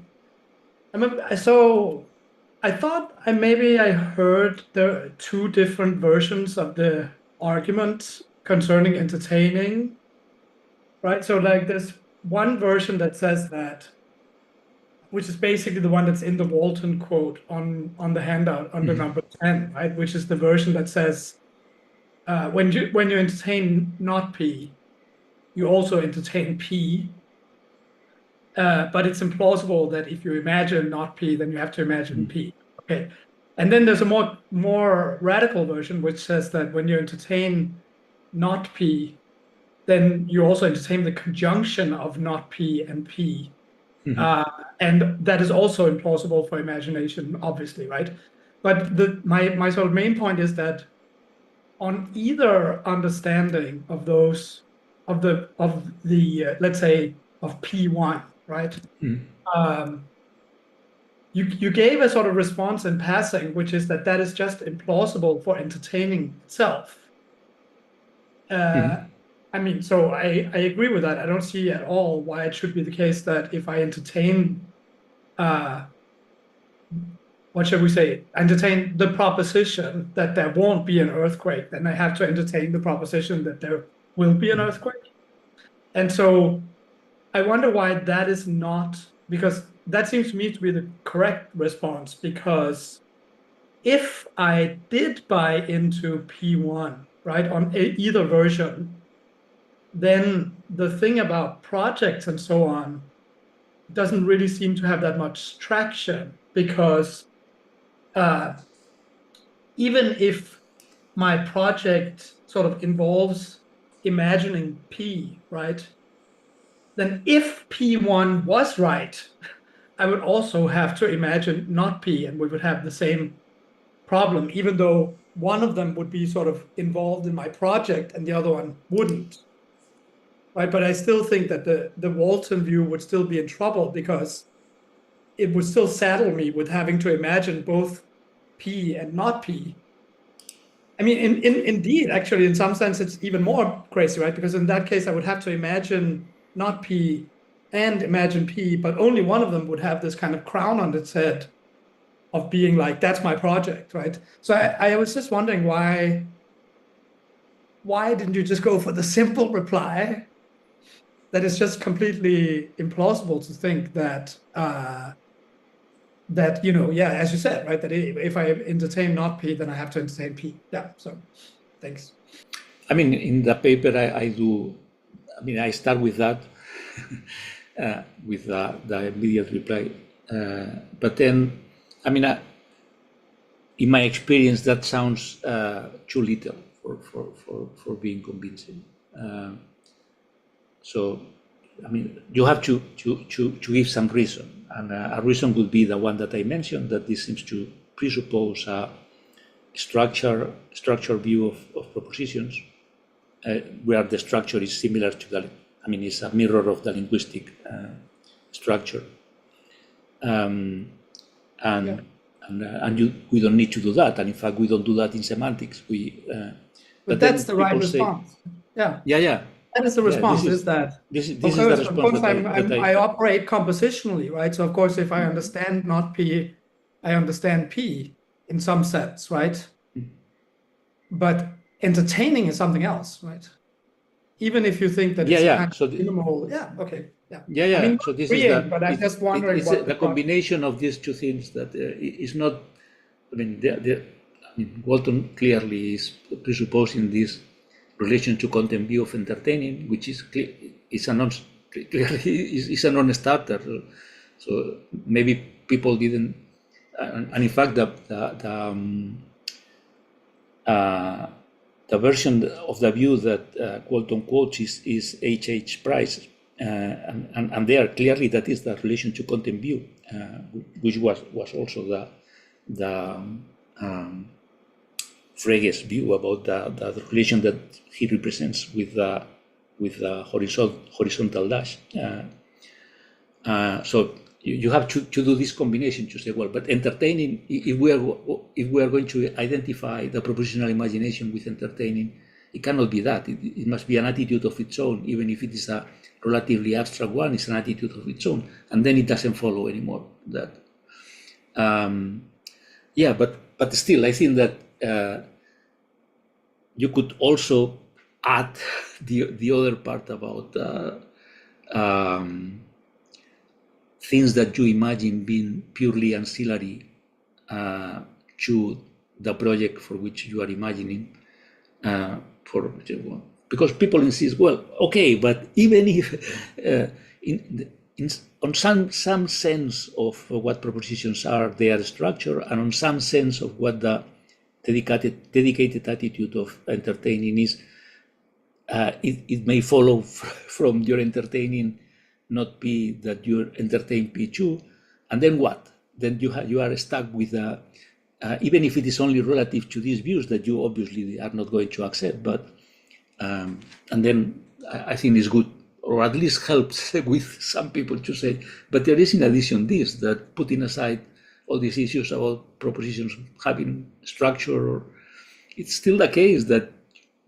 I thought maybe I heard there are two different versions of the argument concerning entertaining, right? So like there's one version that says that, which is basically the one that's in the Walton quote on the handout under number 10, right? Which is the version that says, when you entertain not P, you also entertain P. But it's implausible that if you imagine not P, then you have to imagine P. Okay. And then there's a more radical version, which says that when you entertain not P, then you also entertain the conjunction of not P and P. And that is also implausible for imagination, obviously, right? But my sort of main point is that on either understanding of those, of the let's say of P1, right? You gave a sort of response in passing, which is that is just implausible for entertaining itself. I mean, so I agree with that. I don't see at all why it should be the case that if I entertain, what should we say, entertain the proposition that there won't be an earthquake, then I have to entertain the proposition that there will be an earthquake. And so I wonder why that is not, because that seems to me to be the correct response, because if I did buy into P1, right, on either version, then the thing about projects and so on doesn't really seem to have that much traction, because even if my project sort of involves imagining P, right, then if P1 was right, I would also have to imagine not P, and we would have the same problem, even though one of them would be sort of involved in my project and the other one wouldn't. Right, but I still think that the Walton view would still be in trouble, because it would still saddle me with having to imagine both P and not P. I mean, indeed, actually, in some sense, it's even more crazy, right? Because in that case, I would have to imagine not P and imagine P, but only one of them would have this kind of crown on its head of being like, that's my project, right? So I was just wondering why didn't you just go for the simple reply that is just completely implausible to think that, that, you know, yeah, as you said, right, that if I entertain not P, then I have to entertain P. Yeah, so thanks. I mean, in the paper, I start with that, with the immediate reply. But then, I mean, in my experience, that sounds too little for being convincing. So, I mean, you have to give some reason, and a reason would be the one that I mentioned, that this seems to presuppose a structure view of propositions, where the structure is similar to it's a mirror of the linguistic structure, and we don't need to do that, and in fact we don't do that in semantics. But that's the right response. Yeah. That is the response. This is the response. Of course, I operate compositionally, right? So of course, if I understand not P, I understand P in some sense, right? But entertaining is something else, right? Even if you think that it's kind of minimal, okay. I mean, so this is but I'm just wondering what the combination of these two things that is not. I mean, Walton clearly is presupposing this relation to content view of entertaining, which is a non-starter. So maybe people didn't, and in fact, the version of the view that Walton quotes is H.H. Price, and there clearly that is the relation to content view, which was also the Frege's view about the relation that he represents with the horizontal dash. So you have to do this combination to say, well, but entertaining, if we are going to identify the propositional imagination with entertaining, it cannot be that. It must be an attitude of its own, even if it is a relatively abstract one. It's an attitude of its own, and then it doesn't follow anymore that. Yeah, but still, I think that you could also add the other part about things that you imagine being purely ancillary to the project for which you are imagining. Because people insist, well, okay, but even if on some sense of what propositions are, their structure, and on some sense of what the dedicated attitude of entertaining is, it may follow from your entertaining not P that you entertain P2, and then what? Then you are stuck with even if it is only relative to these views that you obviously are not going to accept, but and then I think it's good, or at least helps with some people to say, but there is in addition this, that putting aside all these issues about propositions having structure, or it's still the case that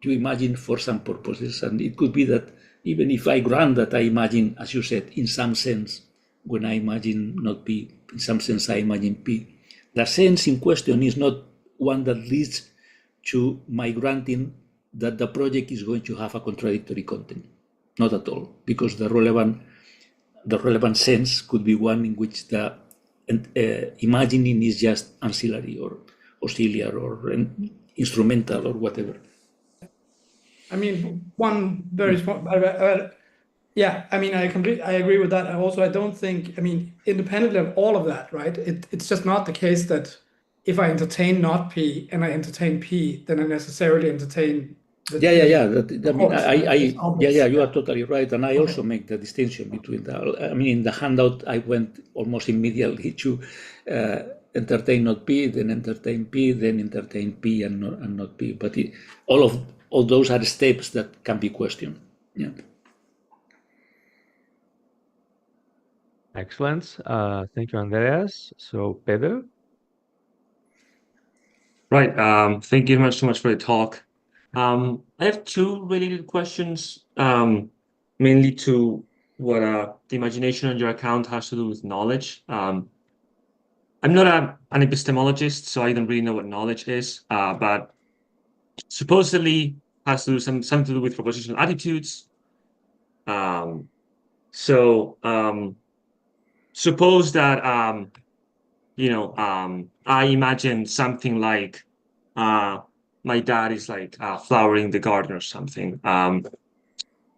you imagine for some purposes, and it could be that even if I grant that I imagine, as you said, in some sense, when I imagine not P, in some sense I imagine P, the sense in question is not one that leads to my granting that the project is going to have a contradictory content. Not at all, because the relevant sense could be one in which the imagining is just ancillary or auxiliary or instrumental or whatever. I mean, one very small, yeah, I mean, I agree with that. I don't think, I mean, independently of all of that, right? It's just not the case that if I entertain not P and I entertain P, then I necessarily entertain the Yeah. You are totally right, and I also make the distinction between the. I mean, in the handout, I went almost immediately to entertain not P, then entertain P, then entertain P and not P. But all those are steps that can be questioned. Yeah. Excellent. Thank you, Andreas. So, Pedro? Right. Thank you so much for the talk. I have two related questions, mainly to what the imagination on your account has to do with knowledge. I'm not an epistemologist, so I don't really know what knowledge is, but supposedly has to do something to do with propositional attitudes. Suppose that I imagine something like my dad is like flowering the garden or something. And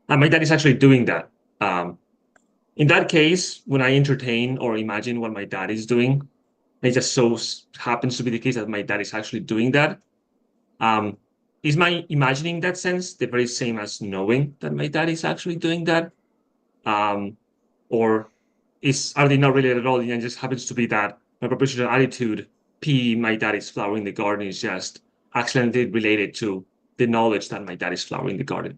my dad is actually doing that. In that case, when I entertain or imagine what my dad is doing, it just so happens to be the case that my dad is actually doing that. Is my imagining that sense the very same as knowing that my dad is actually doing that? Or are they not related at all? And it just happens to be that my propositional attitude, P, my dad is flowering the garden, is just accidentally related to the knowledge that my dad is flowering the garden.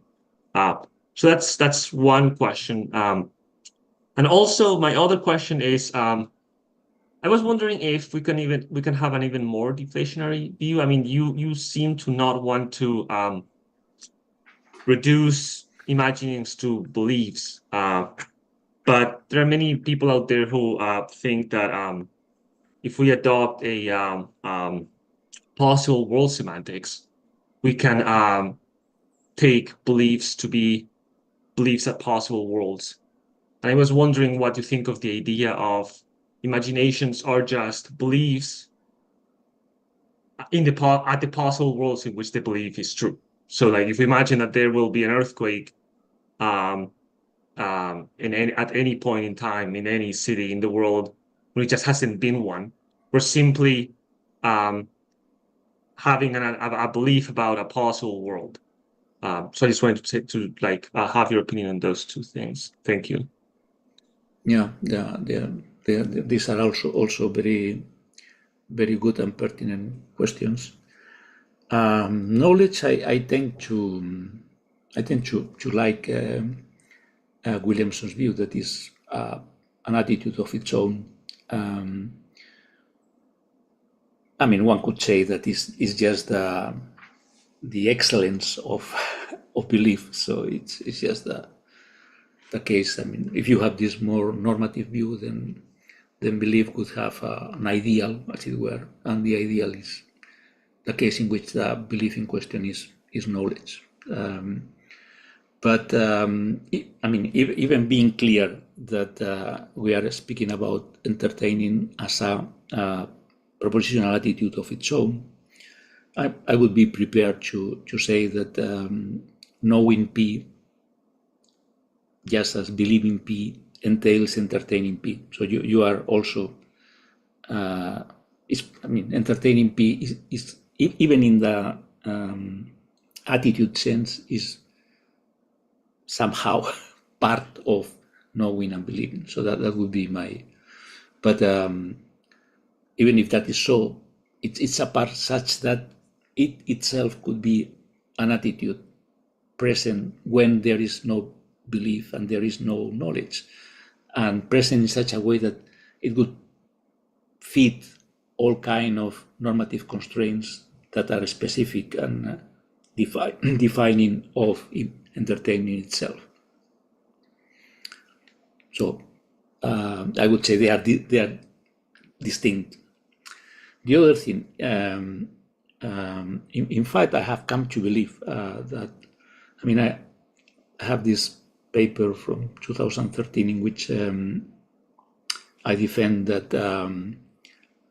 So that's one question. And also my other question is, I was wondering if we can have an even more deflationary view. I mean, you seem to not want to reduce imaginings to beliefs, but there are many people out there who think that if we adopt a possible world semantics, we can take beliefs to be beliefs at possible worlds. And I was wondering what you think of the idea of imaginations are just beliefs at the possible worlds in which the belief is true. So, like, if we imagine that there will be an earthquake at any point in time in any city in the world, when it just hasn't been one, we're simply having a belief about a possible world. So I just wanted to have your opinion on those two things. Thank you. Yeah. These are also very, very good and pertinent questions. Knowledge, I tend to like Williamson's view that is an attitude of its own. I mean, one could say that is just the excellence of belief. So it's just the case. I mean, if you have this more normative view, then then belief could have an ideal, as it were, and the ideal is the case in which the belief in question is knowledge. But I mean, even being clear that we are speaking about entertaining as a propositional attitude of its own, I would be prepared to say that knowing P, just as believing P, entails entertaining P. So you are also, I mean, entertaining P is even in the attitude sense is somehow part of knowing and believing. So that would be my, but even if that is so, it's a part such that it itself could be an attitude present when there is no belief and there is no knowledge, and present in such a way that it would fit all kind of normative constraints that are specific and defining of entertaining itself. So I would say they are distinct. The other thing, in fact, I have come to believe that, I mean, I have this paper from 2013 in which I defend that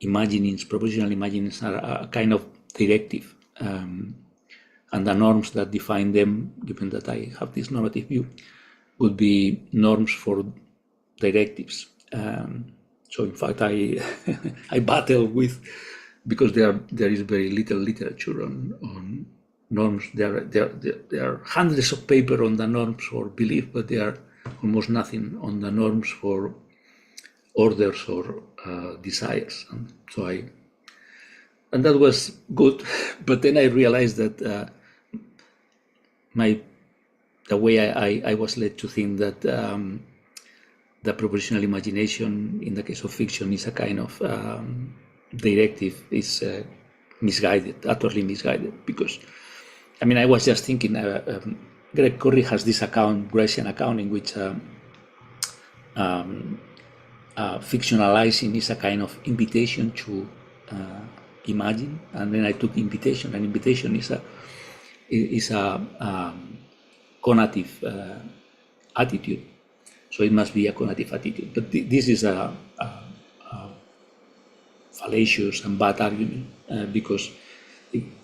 imaginings, propositional imaginings, are a kind of directive, and the norms that define them, given that I have this normative view, would be norms for directives. So in fact, I battle with, because there is very little literature on norms. There are hundreds of papers on the norms for belief, but there are almost nothing on the norms for orders or desires. And so and that was good, but then I realized that the way I was led to think that the propositional imagination in the case of fiction is a kind of directive is misguided, utterly misguided, because I mean, I was just thinking, Greg Corrie has this account, Grecian account, in which fictionalizing is a kind of invitation to imagine, and then I took invitation, and invitation is a conative attitude, so it must be a conative attitude. But this is a fallacious and bad argument, because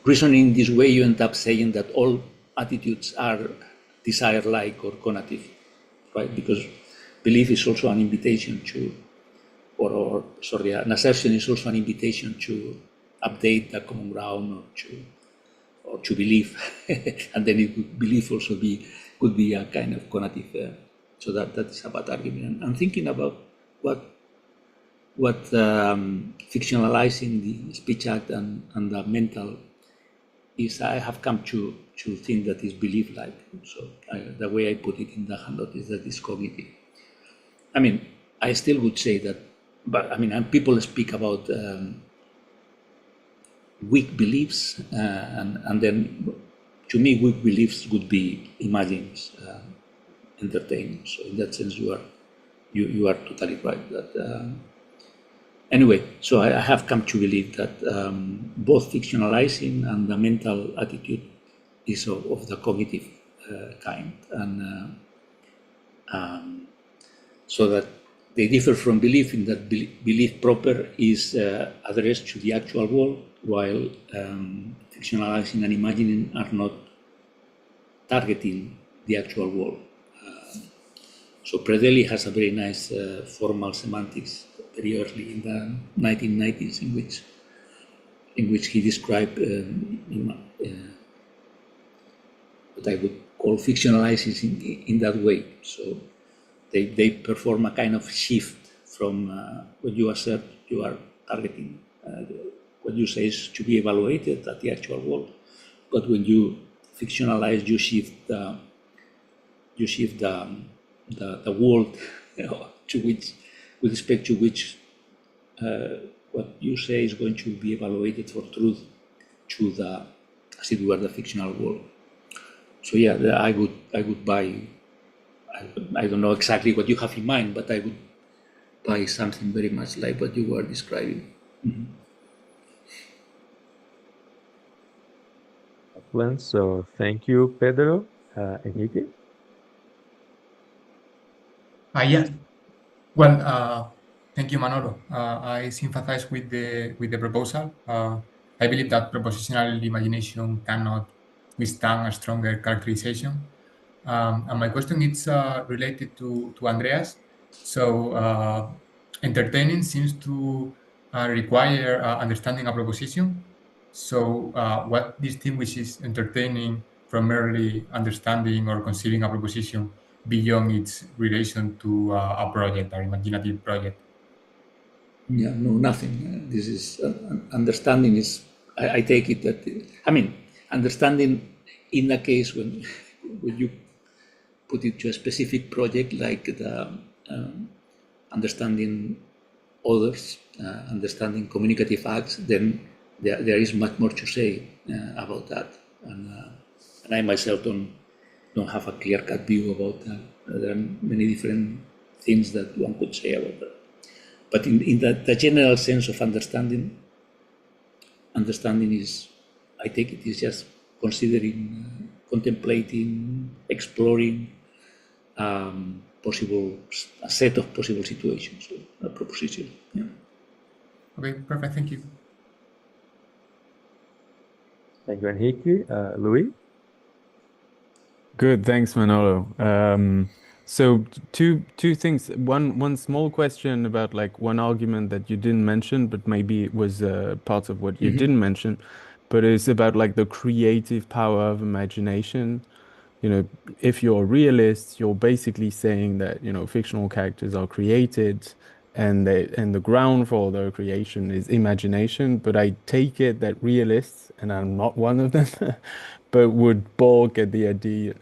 reasoning this way, you end up saying that all attitudes are desire-like or conative, right? Because belief is also an invitation to, or sorry, an assertion is also an invitation to update the common ground or to believe, and then belief also could be a kind of conative. So that is a bad argument. I'm thinking about what fictionalizing the speech act and the mental is. I have come to think that is belief-like. So the way I put it in the handout is that it's cognitive. I mean, I still would say that, but I mean, and people speak about weak beliefs, and then to me, weak beliefs would be imaginings, entertaining. So in that sense, you are totally right. That anyway, so I have come to believe that both fictionalizing and the mental attitude is of the cognitive kind, and so that they differ from belief in that belief proper is addressed to the actual world, while fictionalizing and imagining are not targeting the actual world. So Predeli has a very nice formal semantics very early in the 1990s, in which he described what I would call fictionalizing in that way. So they perform a kind of shift from what you assert you are targeting. What you say is to be evaluated at the actual world, but when you fictionalize, you shift the world to which, with respect to which what you say is going to be evaluated for truth to the, as it were, the fictional world. So yeah, I would buy. I don't know exactly what you have in mind, but I by something very much like what you were describing. Excellent. So thank you, Pedro. Enrique? Yeah. Well, thank you, Manolo. I sympathize with the proposal. I believe that propositional imagination cannot withstand a stronger characterization. And my question is related to Andreas. So, entertaining seems to require understanding a proposition. So, what distinguishes entertaining from merely understanding or conceiving a proposition beyond its relation to a project, or imaginative project? Yeah, no, nothing. This is understanding is. I take it that understanding in a case when you put it to a specific project like the understanding others, understanding communicative acts, then there is much more to say about that. And I myself don't have a clear-cut view about that. There are many different things that one could say about that. But in the general sense of understanding is, I take it, is just considering, contemplating, exploring a set of possible situations, a proposition. Yeah. Okay, perfect. Thank you. Thank you, Enrique. Louis? Good, thanks, Manolo. So two things. One small question about like one argument that you didn't mention, but maybe it was part of what you didn't mention, but it's about like the creative power of imagination. You know, if you're a realist, you're basically saying that, you know, fictional characters are created and the ground for their creation is imagination. But I take it that realists, and I'm not one of them, but would balk at the idea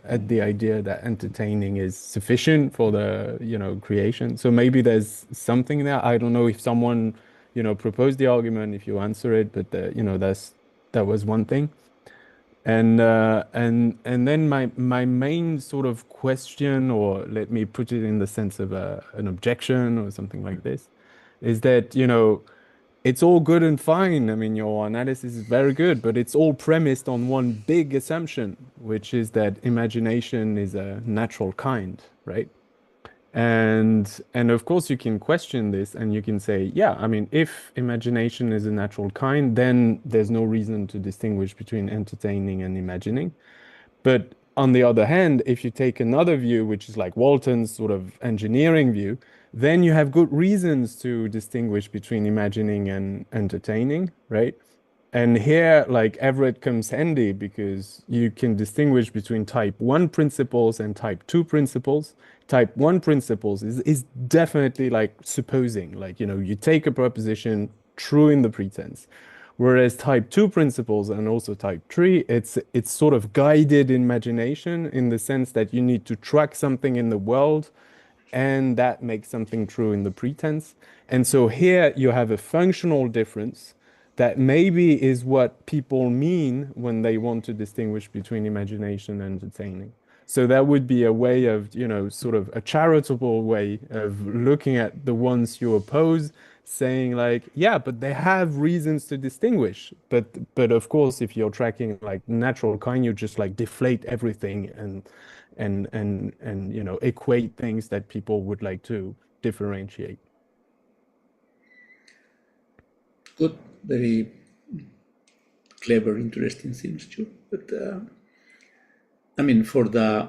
that entertaining is sufficient for the, you know, creation. So maybe there's something there. I don't know if someone, you know, proposed the argument, if you answer it, but you know, that was one thing. And then my main sort of question, or let me put it in the sense of an objection or something like this, is that, you know, it's all good and fine. I mean, your analysis is very good, but it's all premised on one big assumption, which is that imagination is a natural kind, right? And of course you can question this and you can say, yeah, I mean, if imagination is a natural kind, then there's no reason to distinguish between entertaining and imagining. But on the other hand, if you take another view, which is like Walton's sort of engineering view, then you have good reasons to distinguish between imagining and entertaining, right? And here, like, Everett comes handy because you can distinguish between type 1 principles and type 2 principles. Type 1 principles is definitely like supposing, like, you know, you take a proposition true in the pretense. Whereas type 2 principles and also type 3, it's sort of guided imagination in the sense that you need to track something in the world and that makes something true in the pretense. And so here you have a functional difference that maybe is what people mean when they want to distinguish between imagination and entertaining. So that would be a way of, you know, sort of a charitable way of looking at the ones you oppose, saying like, yeah, but they have reasons to distinguish. But of course, if you're tracking like natural kind, you just like deflate everything and you know, equate things that people would like to differentiate. Good, very clever, interesting things too. But I mean, for the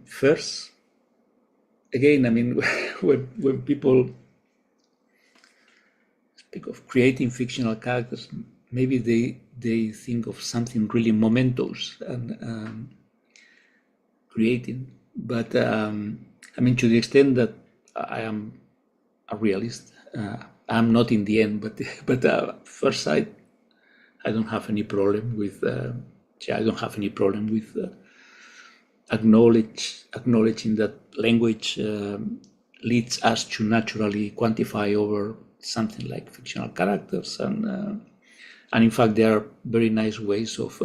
first, again, I mean, when people speak of creating fictional characters, maybe they think of something really momentous and creating. But I mean, to the extent that I am a realist, I'm not in the end, but first sight, I don't have any problem with. I don't have any problem with acknowledging that language leads us to naturally quantify over something like fictional characters, and in fact, there are very nice ways of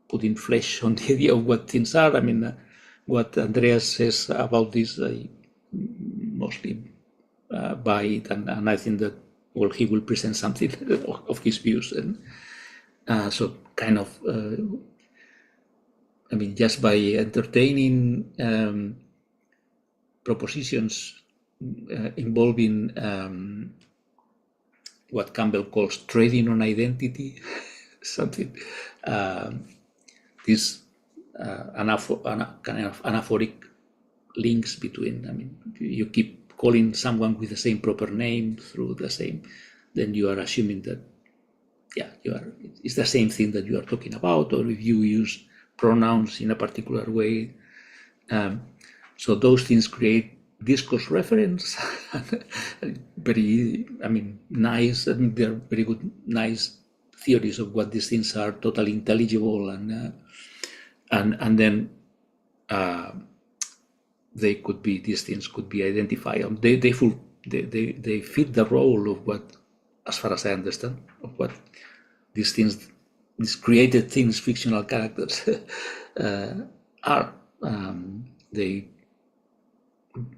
putting flesh on the idea of what things are. I mean, what Andreas says about this, I mostly buy it, and I think that, well, he will present something of his views, and so kind of, I mean, just by entertaining propositions involving what Campbell calls trading on identity, something, this kind of anaphoric links between, I mean, you keep calling someone with the same proper name through the same, then you are assuming that, yeah, it's the same thing that you are talking about, or if you use pronouns in a particular way. So those things create discourse reference, very, I mean, nice, and they're very good, nice theories of what these things are, totally intelligible, and then they could be, these things could be identified. They fit the role of what, as far as I understand, of what these things, these created things, fictional characters are. They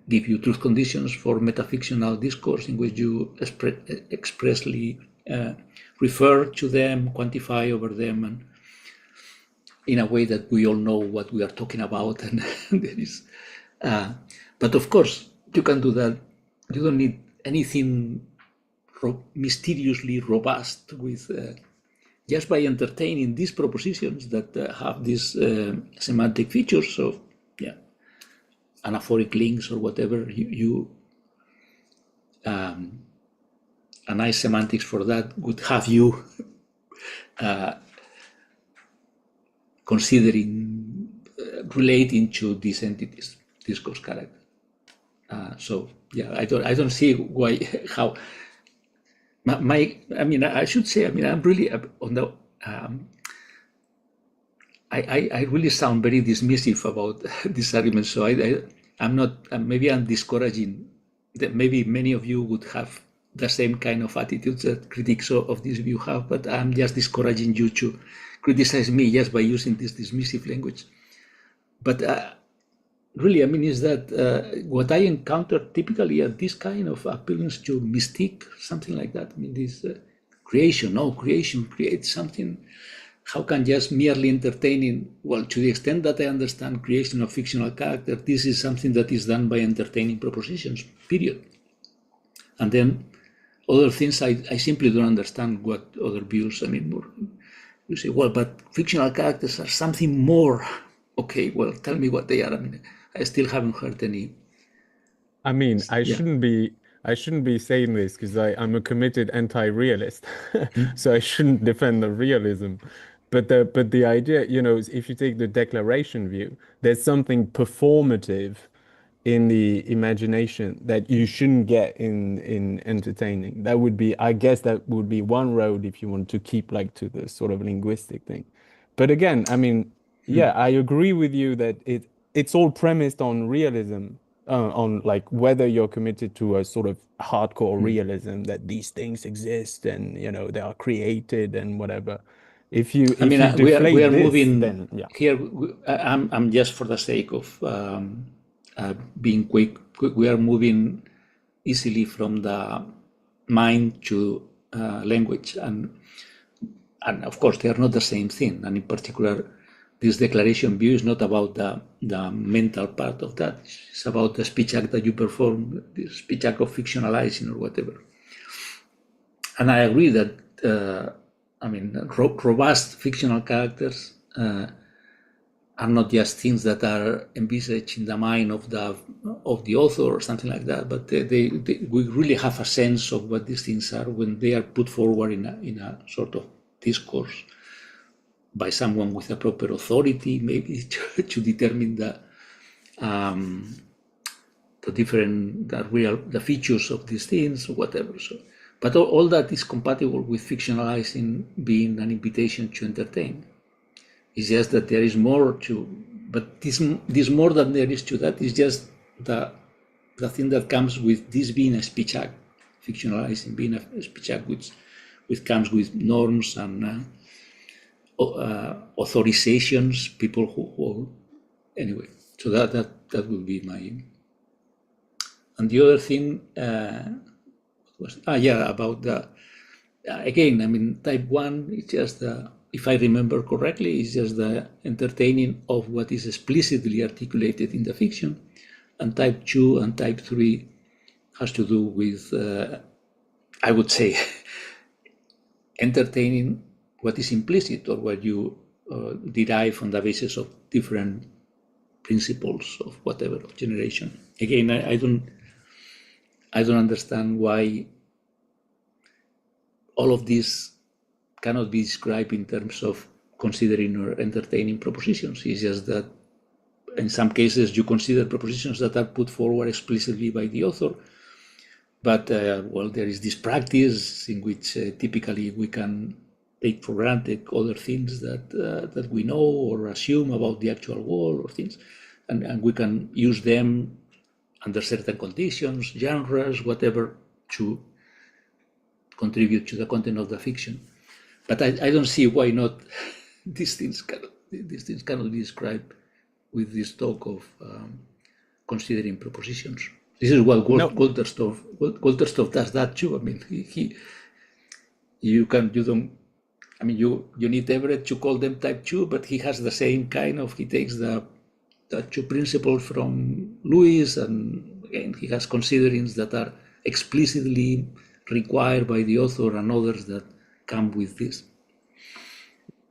give you truth conditions for metafictional discourse in which you expressly refer to them, quantify over them, and in a way that we all know what we are talking about. And there is, but of course, you can do that. You don't need anything mysteriously robust with just by entertaining these propositions that have these semantic features. So, yeah, anaphoric links or whatever, a nice semantics for that would have you considering relating to these entities, discourse character. So yeah, I don't see why, how I mean, I should say, I mean, I'm really on the I really sound very dismissive about this argument, so I'm not, maybe I'm discouraging that maybe many of you would have the same kind of attitudes that critics of this view have, but I'm just discouraging you to criticize me just by using this dismissive language. But really, I mean, is that what I encounter typically at this kind of appearance to mystique, something like that. I mean, this creation creates something. How can just merely entertaining, well, to the extent that I understand creation of fictional character, this is something that is done by entertaining propositions, period. And then other things, I simply don't understand what other views, I mean, you say, well, but fictional characters are something more. Okay, well, tell me what they are. I mean, I still haven't heard any. I mean, I shouldn't be saying this because I'm a committed anti-realist, so I shouldn't defend the realism. But the idea, you know, is if you take the declaration view, there's something performative in the imagination that you shouldn't get in entertaining. That would be, I guess, that would be one road if you want to keep like to the sort of linguistic thing. But again, I mean, yeah, I agree with you that it's all premised on realism. On like whether you're committed to a sort of hardcore realism that these things exist and, you know, they are created and whatever. If you deflate we are this, moving then yeah. Here, I'm just for the sake of being quick. We are moving easily from the mind to language, and of course they are not the same thing. And in particular, this declaration view is not about the mental part of that. It's about the speech act that you perform, the speech act of fictionalizing or whatever. And I agree that, I mean, robust fictional characters are not just things that are envisaged in the mind of the author or something like that, but we really have a sense of what these things are when they are put forward in a sort of discourse by someone with a proper authority, maybe to determine the features of these things or whatever. So, but all that is compatible with fictionalizing being an invitation to entertain. It's just that there is more to, but this more than there is to that is just the thing that comes with this being a speech act, fictionalizing being a speech act, which comes with norms and authorizations, people who anyway. So that would be my And the other thing was about the again. I mean, type 1 is just if I remember correctly, is just the entertaining of what is explicitly articulated in the fiction, and type 2 and type 3 has to do with I would say entertaining what is implicit or what you derive on the basis of different principles of whatever of generation. Again, I don't understand why all of this cannot be described in terms of considering or entertaining propositions. It's just that in some cases you consider propositions that are put forward explicitly by the author, but well, there is this practice in which typically we can take for granted other things that we know or assume about the actual world or things, and we can use them under certain conditions, genres, whatever, to contribute to the content of the fiction. But I don't see why not these things cannot be described with this talk of considering propositions. This is what Wolterstorff does that too. I mean, you need Everett to call them type 2, but he has the same kind of, he takes the two principles from Lewis, and again, he has considerings that are explicitly required by the author and others that come with this.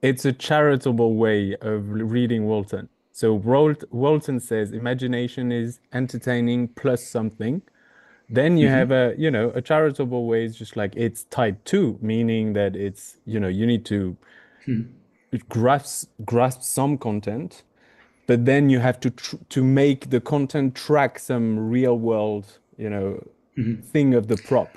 It's a charitable way of reading Walton. So Walton says imagination is entertaining plus something. Then you have a charitable way is just like it's type 2, meaning that it's, you need to grasp some content, but then you have to make the content track some real world, thing of the prop.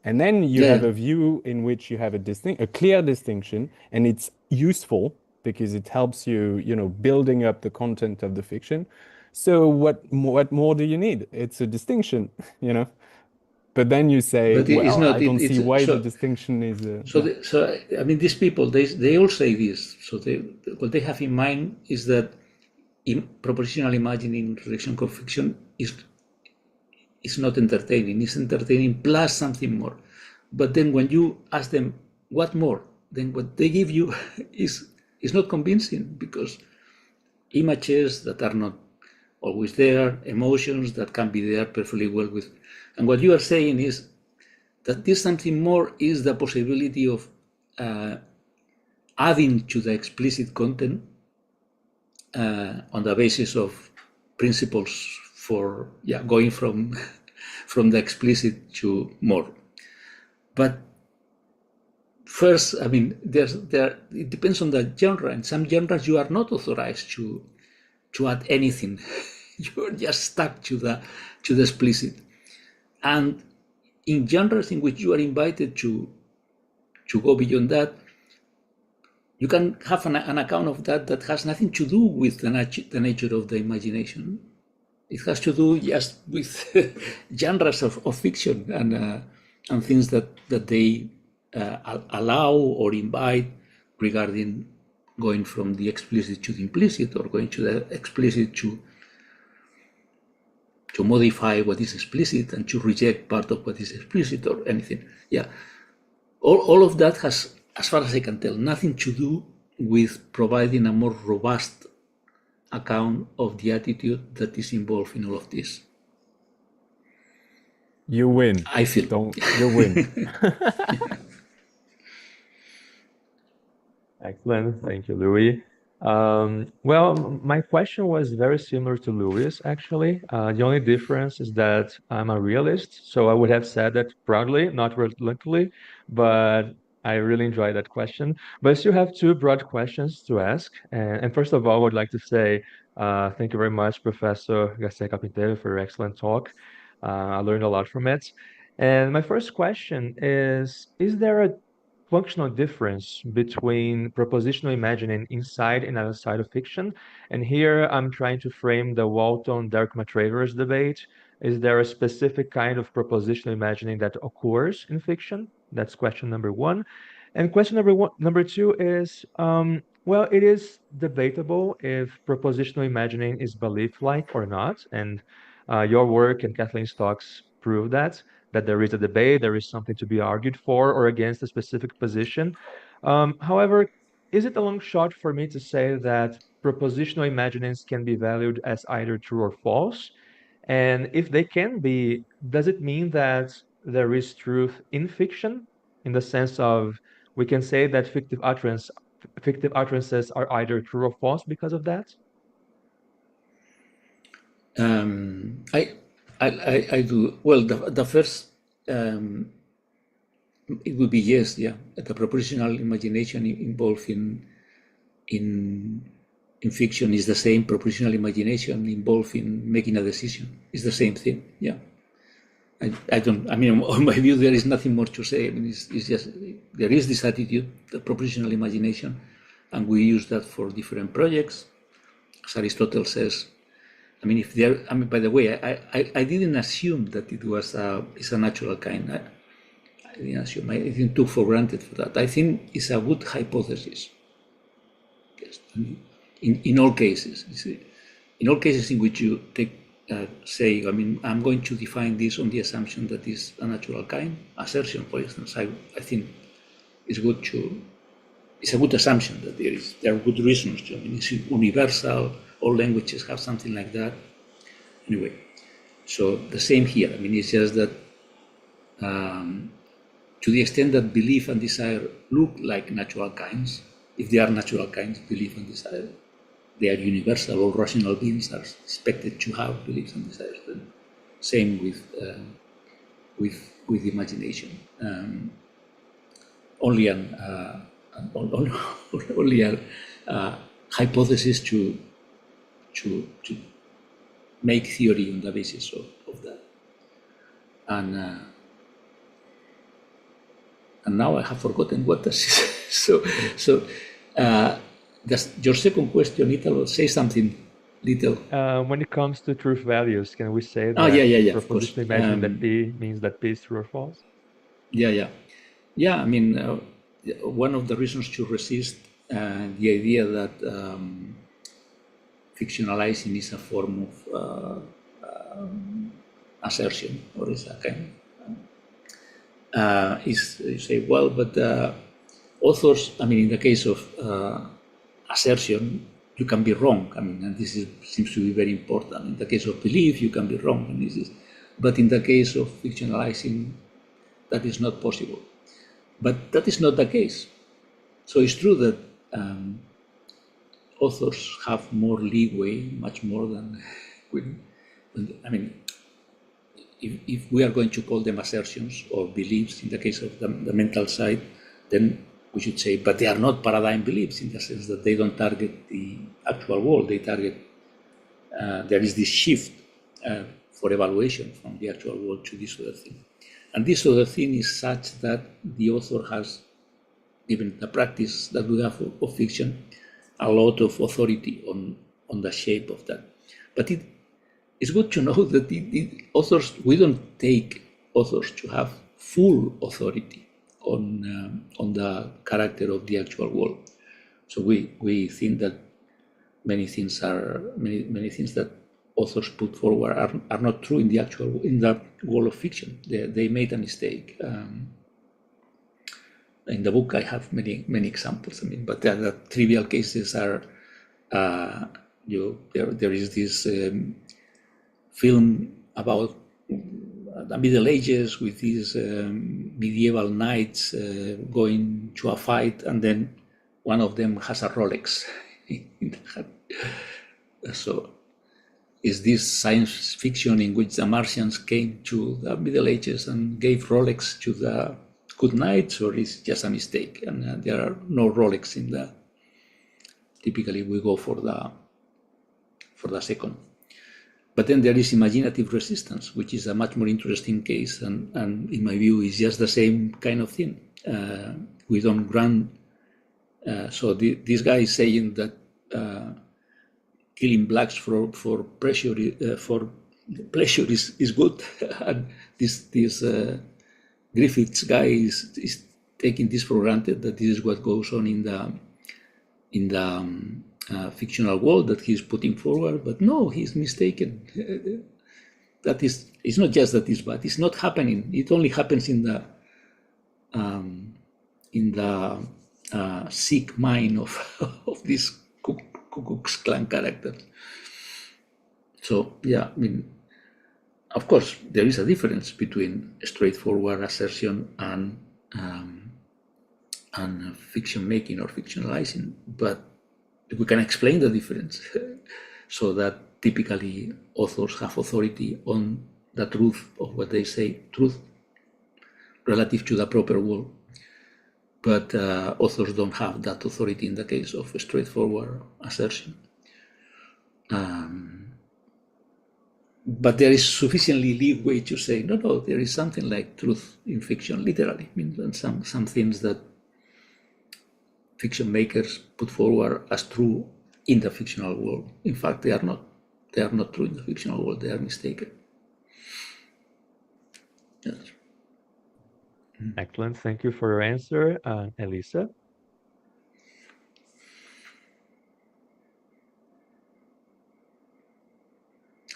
And then you have a view in which you have a clear distinction, and it's useful because it helps you, building up the content of the fiction. So what more do you need? It's a distinction, But then you say, I don't see why the distinction is. These people, they all say this. So what they have in mind is that propositional imagining in relation to fiction is not entertaining. It's entertaining plus something more. But then when you ask them what more, then what they give you is not convincing, because images that are not always there, emotions that can be there perfectly well with. And what you are saying is that this something more is the possibility of adding to the explicit content on the basis of principles for going from the explicit to more. But first, it depends on the genre. In some genres, you are not authorized to add anything. You are just stuck to the explicit. And in genres in which you are invited to go beyond that, you can have an account of that has nothing to do with the nature of the imagination. It has to do just with genres of fiction and things that they allow or invite regarding going from the explicit to the implicit, or going to the explicit to modify what is explicit and to reject part of what is explicit or anything. Yeah, all of that has, as far as I can tell, nothing to do with providing a more robust account of the attitude that is involved in all of this. You win. I feel. You win. Excellent. Thank you, Louis. Well, my question was very similar to Louis, actually. The only difference is that I'm a realist, so I would have said that proudly, not reluctantly, but I really enjoyed that question. But I still have two broad questions to ask. And first of all, I would like to say thank you very much, Professor Garcia-Carpintero, for your excellent talk. I learned a lot from it. And my first question is there a functional difference between propositional imagining inside and outside of fiction? And here I'm trying to frame the Walton-Derkman-Travers debate. Is there a specific kind of propositional imagining that occurs in fiction? That's question number one. And question number two is, well, it is debatable if propositional imagining is belief-like or not. And Your work and Kathleen's talks prove that there is a debate, there is something to be argued for or against a specific position. However, is it a long shot for me to say that propositional imaginings can be valued as either true or false? And if they can be, does it mean that there is truth in fiction, in the sense of we can say that fictive utterances are either true or false because of that? I do. Well, the first, it would be yes, yeah. The propositional imagination involved in fiction is the same propositional imagination involved in making a decision. It's the same thing, yeah. I mean, on my view, there is nothing more to say. I mean, it's just, there is this attitude, the propositional imagination, and we use that for different projects. As Aristotle says, I mean, if there, I mean, by the way, I didn't assume that it was it's a natural kind. I didn't assume. I didn't took for granted for that. I think it's a good hypothesis. Yes. In all cases, in all cases in which you take, say, I mean, I'm going to define this on the assumption that it's a natural kind. Assertion, for instance, I think it's good to. It's a good assumption that there are good reasons to. I mean, it's universal. All languages have something like that. Anyway, so the same here. I mean, it's just that to the extent that belief and desire look like natural kinds, if they are natural kinds, belief and desire, they are universal. All rational beings are expected to have beliefs and desires. But same with imagination. Only a hypothesis to make theory on the basis of that. And now I have forgotten what this is. So your second question, Italo, say something little. When it comes to truth values, can we say that propositional imagining that P means that P is true or false? Yeah. I mean, one of the reasons to resist the idea that fictionalizing is a form of assertion, or is a kind of, is you say, well, but authors, I mean, in the case of assertion, you can be wrong. I mean, and this seems to be very important. In the case of belief, you can be wrong, and but in the case of fictionalizing, that is not possible. But that is not the case. So it's true that authors have more leeway, much more than I mean, if we are going to call them assertions or beliefs in the case of the mental side, then we should say, but they are not paradigm beliefs in the sense that they don't target the actual world. They target, there is this shift for evaluation from the actual world to this other thing. And this other thing is such that the author has, given the practice that we have of fiction, a lot of authority on the shape of that. But it's good to know that the authors, we don't take authors to have full authority on the character of the actual world. So we think that many things that authors put forward are not true in the world of fiction. They made a mistake. In the book, I have many examples. I mean, but the trivial cases are, there is this film about the Middle Ages with these medieval knights going to a fight, and then one of them has a Rolex in the hand. So, is this science fiction in which the Martians came to the Middle Ages and gave Rolex to the good knights, or is it just a mistake? And there are no Rolex in the. Typically, we go for the second. But then there is imaginative resistance, which is a much more interesting case, and in my view, is just the same kind of thing. We don't grant. So this guy is saying that killing blacks for pleasure is good, and this Griffiths guy is taking this for granted, that this is what goes on in the fictional world that he's putting forward. But no, he's mistaken. that is, it's not just that it's bad, it's not happening. It only happens in the sick mind of these Ku Klux Klan characters. So yeah, I mean, of course, there is a difference between straightforward assertion and fiction making or fictionalizing, but we can explain the difference so that typically authors have authority on the truth of what they say, truth relative to the proper world. But authors don't have that authority in the case of straightforward assertion. But there is sufficiently leeway to say, no, there is something like truth in fiction, literally. I mean, some things that fiction makers put forward as true in the fictional world. In fact, they are not true in the fictional world, they are mistaken. Yes. Excellent. Thank you for your answer, Elisa.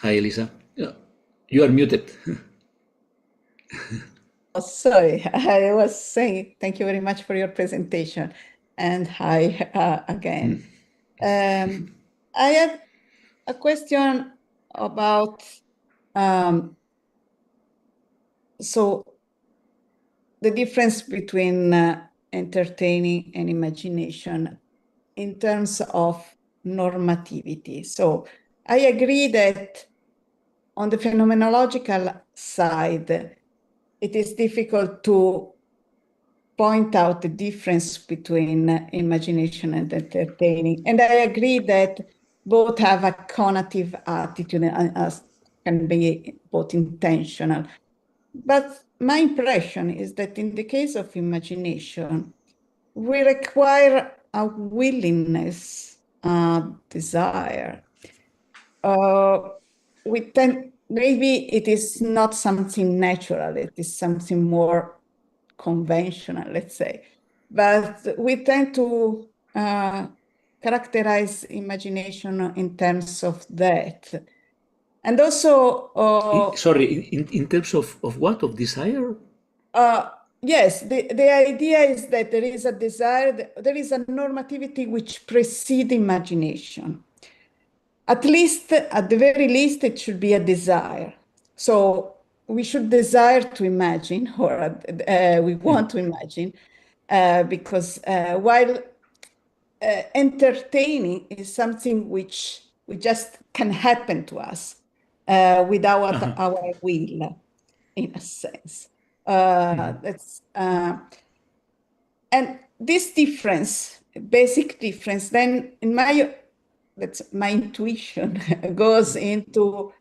Hi, Elisa. Yeah. You are muted. Oh, sorry, I was saying thank you very much for your presentation, and hi again. I have a question about so the difference between entertaining and imagination in terms of normativity. So I agree that on the phenomenological side, it is difficult to point out the difference between imagination and entertaining. And I agree that both have a conative attitude and can be both intentional. But my impression is that in the case of imagination, we require a willingness, a desire. Maybe it is not something natural, it is something more conventional, let's say. But we tend to characterize imagination in terms of that. And also... Sorry, in terms of what? Of desire? Yes, the idea is that there is a desire, there is a normativity which precedes imagination. At least, at the very least, it should be a desire. So we should desire to imagine, or we want to imagine, because while entertaining is something which we just can happen to us without our will, in a sense. And this difference, basic difference, then in my intuition goes into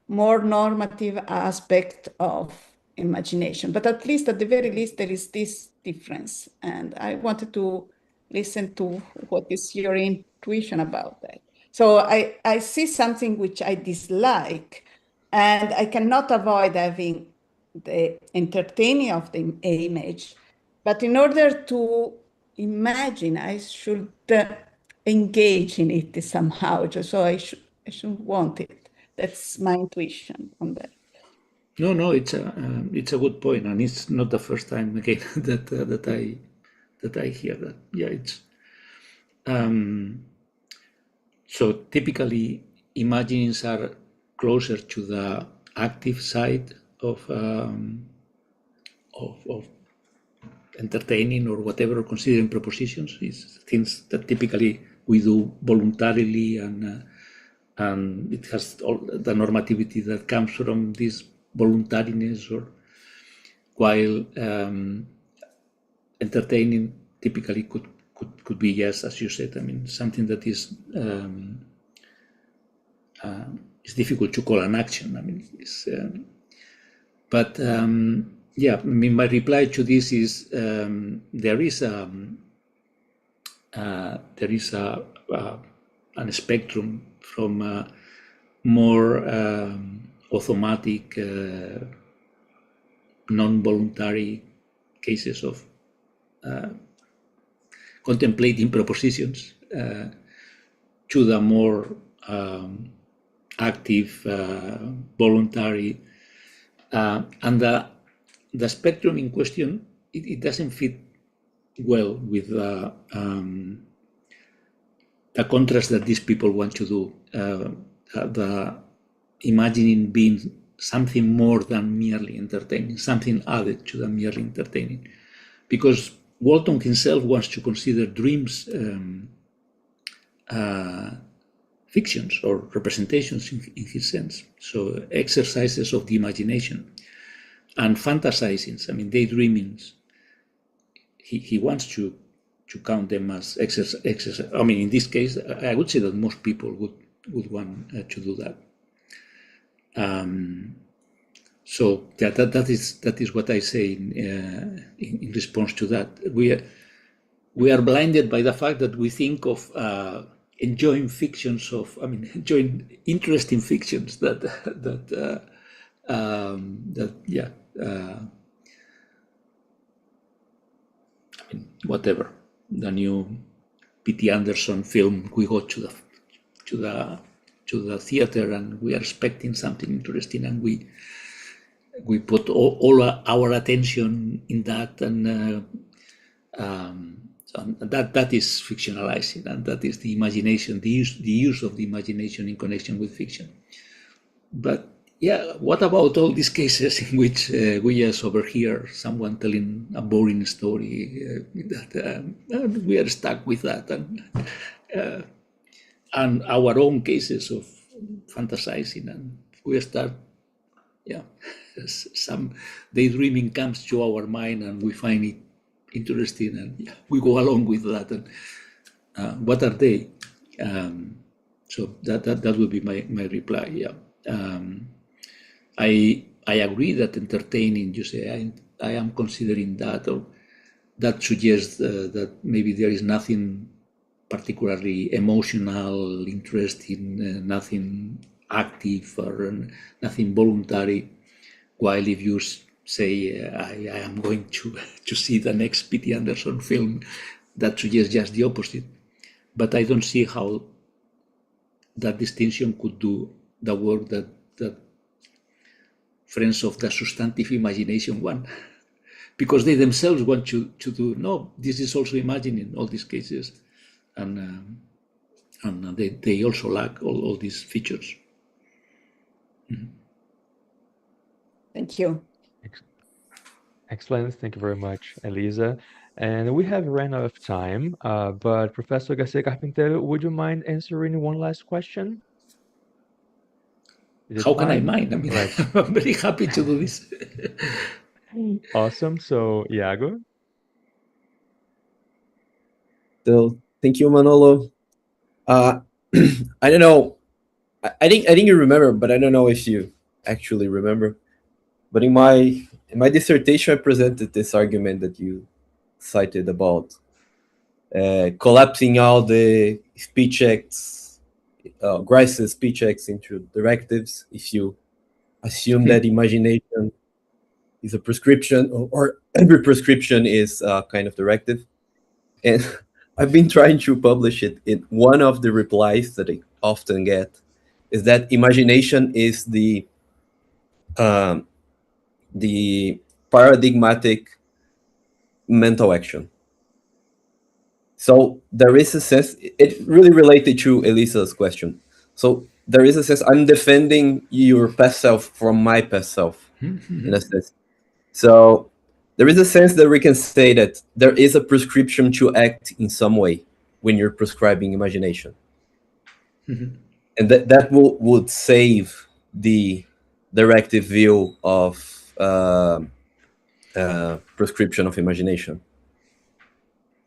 more normative aspect of imagination. But at least, at the very least, there is this difference. And I wanted to listen to what is your intuition about that. So I see something which I dislike, and I cannot avoid having the entertaining of the image. But in order to imagine, I should engage in it somehow, so I shouldn't want it. That's my intuition on that. No, it's a good point, and it's not the first time again that I hear that. Yeah, it's so typically imaginings are closer to the active side of entertaining or whatever, considering propositions. Is things that typically we do voluntarily, and it has all the normativity that comes from this voluntariness, or while entertaining typically could be, yes, as you said, I mean, something that is it's difficult to call an action. I mean, yeah, I mean, my reply to this is there is a spectrum from more automatic, non-voluntary cases of contemplating propositions to the more active, voluntary, and the spectrum in question, it doesn't fit well with the contrast that these people want to do, the imagining being something more than merely entertaining, something added to the merely entertaining. Because Walton himself wants to consider dreams fictions or representations in his sense, so exercises of the imagination. And fantasizings, I mean, daydreamings, he wants to count them as exercise. I mean, in this case, I would say that most people would want to do that. So that is what I say in response to that. We are blinded by the fact that we think of enjoying fictions enjoying interesting fictions whatever, the new P.T. Anderson film, we go to the theater and we are expecting something interesting, and we put all our attention in that, and that is fictionalizing, and that is the imagination, the use of the imagination in connection with fiction. But yeah, what about all these cases in which we just overhear someone telling a boring story that we are stuck with that, and our own cases of fantasizing, and we start, some daydreaming comes to our mind and we find it interesting, and we go along with that. And what are they? So that would be my reply. I agree that entertaining, you say, I am considering that, or that suggests that maybe there is nothing particularly emotional, interesting, nothing active, or nothing voluntary. While if you say, I am going to see the next P.T. Anderson film, that suggests just the opposite. But I don't see how that distinction could do the work that friends of the substantive imagination want, because they themselves want to do, no, this is also imagining all these cases, and they also lack all these features. Mm-hmm. Thank you. Excellent. Thank you very much, Elisa. And we have ran out of time, but Professor Garcia-Carpintero, would you mind answering one last question? How can I mind? I mean, right. I'm very happy to do this. Awesome. So, Iago? So, thank you, Manolo. I don't know. I think you remember, but I don't know if you actually remember. But in my dissertation, I presented this argument that you cited about collapsing all the speech acts, Grice's speech acts into directives. If you assume that imagination is a prescription, or every prescription is a kind of directive. And I've been trying to publish it. In one of the replies that I often get is that imagination is the paradigmatic mental action. So there is a sense, it really related to Elisa's question. So there is a sense, I'm defending your past self from my past self, in a sense. So there is a sense that we can say that there is a prescription to act in some way when you're prescribing imagination. Mm-hmm. And that would save the directive view of prescription of imagination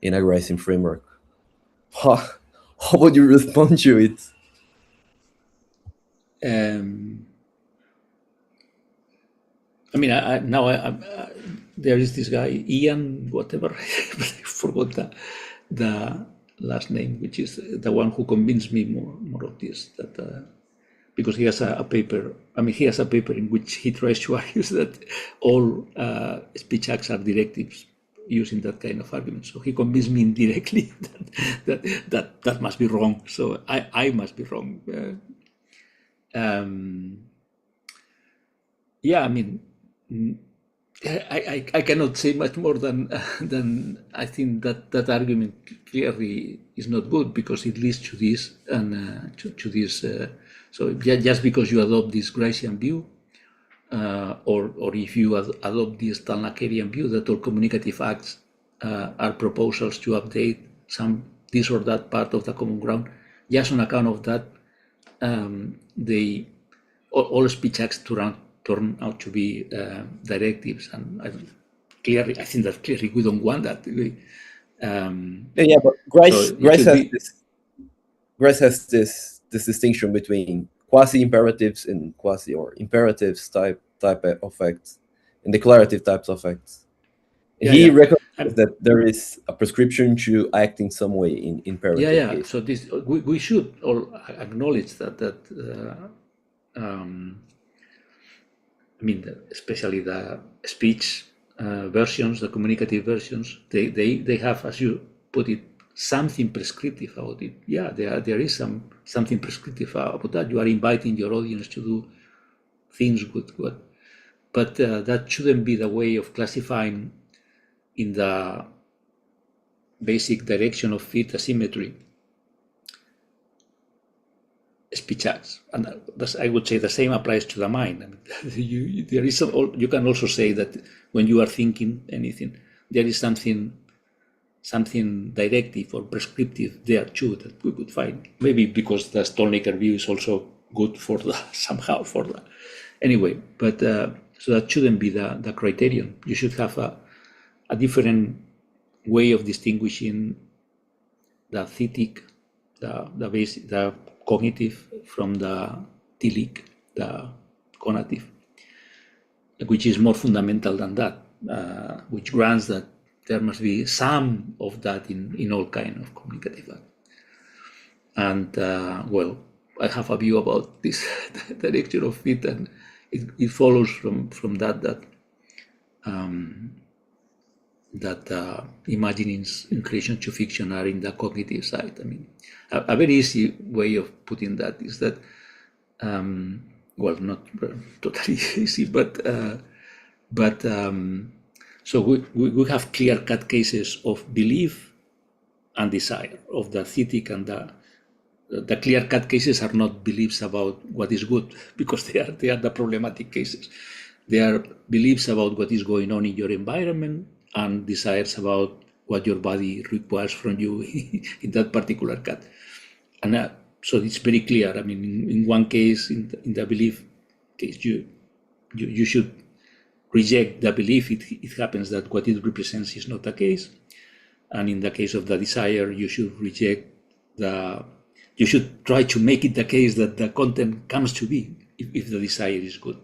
in a Gricean framework. How would you respond to it? I mean, there is this guy, Ian, whatever, I forgot the last name, which is the one who convinced me more of this, that because he has a paper, he has a paper in which he tries to argue that all speech acts are directives using that kind of argument. So he convinced me indirectly that must be wrong. So I must be wrong. Yeah, I mean, I cannot say much more than I think that argument clearly is not good, because it leads to this and to this. So just because you adopt this Gracian view, or if you adopt this Stalnakerian view that all communicative acts are proposals to update this or that part of the common ground, just on account of that, all speech acts turn out to be directives, and I think that clearly we don't want that. But Grace has this distinction between quasi-imperatives and quasi or imperatives type of acts and declarative types of acts. He recognizes that there is a prescription to act in some way in imperative case. So this we should all acknowledge that I mean, especially the speech versions, the communicative versions, they have, as you put it, something prescriptive about it. Yeah, there is something prescriptive about that. You are inviting your audience to do things good, but that shouldn't be the way of classifying in the basic direction of fit asymmetry speech acts. And I would say the same applies to the mind. I mean, you can also say that when you are thinking anything, there is something directive or prescriptive there too that we could find. Maybe because the Stolnaker view is also good for the anyway. But so that shouldn't be the criterion. You should have a different way of distinguishing the thetic, the cognitive, from the telic, the conative, which is more fundamental than that, which grants that there must be some of that in all kind of communicative act. And well, I have a view about this direction of fit, and it follows from that imaginings in relation to fiction are in the cognitive side. I mean, a very easy way of putting that is that, well, not totally easy, but so we have clear-cut cases of belief and desire, of the thetic, and the clear-cut cases are not beliefs about what is good, because they are the problematic cases. They are beliefs about what is going on in your environment and desires about what your body requires from you in that particular cut. And so it's very clear. I mean, in one case, in the belief case, you should reject the belief. It happens that what it represents is not the case. And in the case of the desire, you should reject you should try to make it the case that the content comes to be, if the desire is good.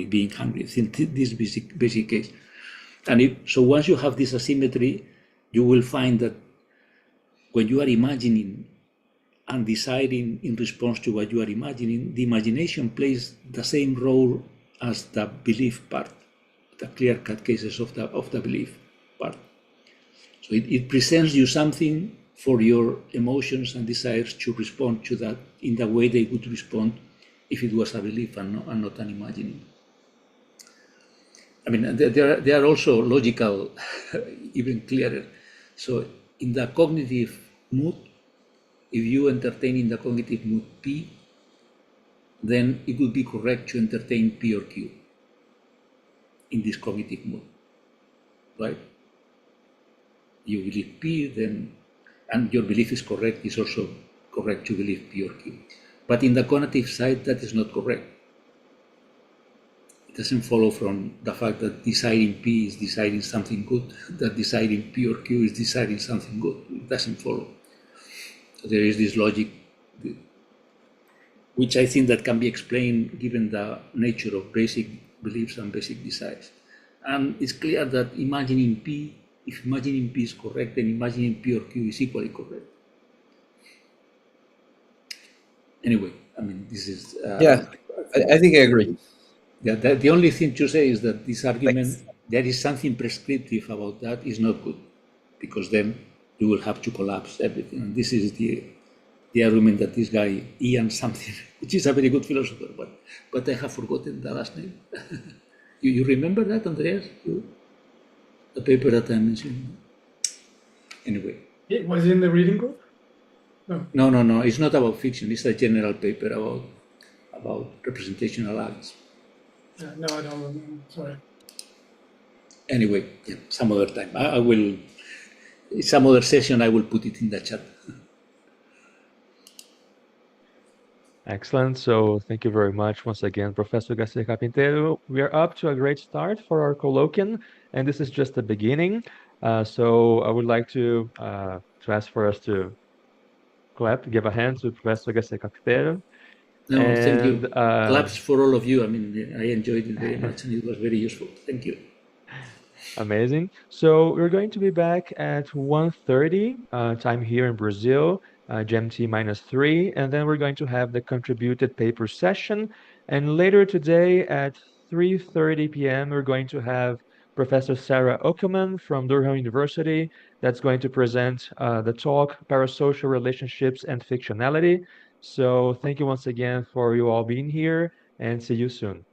Being hungry, in this basic case. And so once you have this asymmetry, you will find that when you are imagining and deciding in response to what you are imagining, the imagination plays the same role as the belief part, the clear-cut cases of the belief part. So it presents you something for your emotions and desires to respond to that in the way they would respond if it was a belief and not an imagining. I mean, there are also logical, even clearer. So in the cognitive mood, if you entertain in the cognitive mood P, then it would be correct to entertain P or Q in this cognitive mood, right? You believe P, then, and your belief is correct, it's also correct to believe P or Q. But in the conative side, that is not correct. It doesn't follow from the fact that deciding P is deciding something good, that deciding P or Q is deciding something good. It doesn't follow. So there is this logic, which I think that can be explained given the nature of basic beliefs and basic desires. And it's clear that if imagining P is correct, then imagining P or Q is equally correct. Anyway, I mean, this is... I think I agree. Yeah, the only thing to say is that this argument, there is something prescriptive about that, is not good, because then you will have to collapse everything. And this is the argument that this guy, Ian something, which is a very good philosopher, but I have forgotten the last name. You remember that, Andreas? The paper that I mentioned? Anyway. It was in the reading group? No. It's not about fiction. It's a general paper about representational acts. No, I don't remember. Sorry. Anyway, yeah, some other time. I will, some other session, I will put it in the chat. Excellent. So thank you very much once again, Professor Garcia-Carpintero. We are up to a great start for our colloquium, and this is just the beginning. So I would like to ask for us to clap, give a hand to Professor Garcia-Carpintero. No, thank you. Claps for all of you. I mean, I enjoyed it very much, and it was very useful. Thank you. Amazing. So we're going to be back at 1:30 time here in Brazil, GMT -3, and then we're going to have the contributed paper session. And later today at 3:30 p.m., we're going to have Professor Sarah Ockerman from Durham University that's going to present the talk, Parasocial Relationships and Fictionality. So thank you once again for you all being here, and see you soon.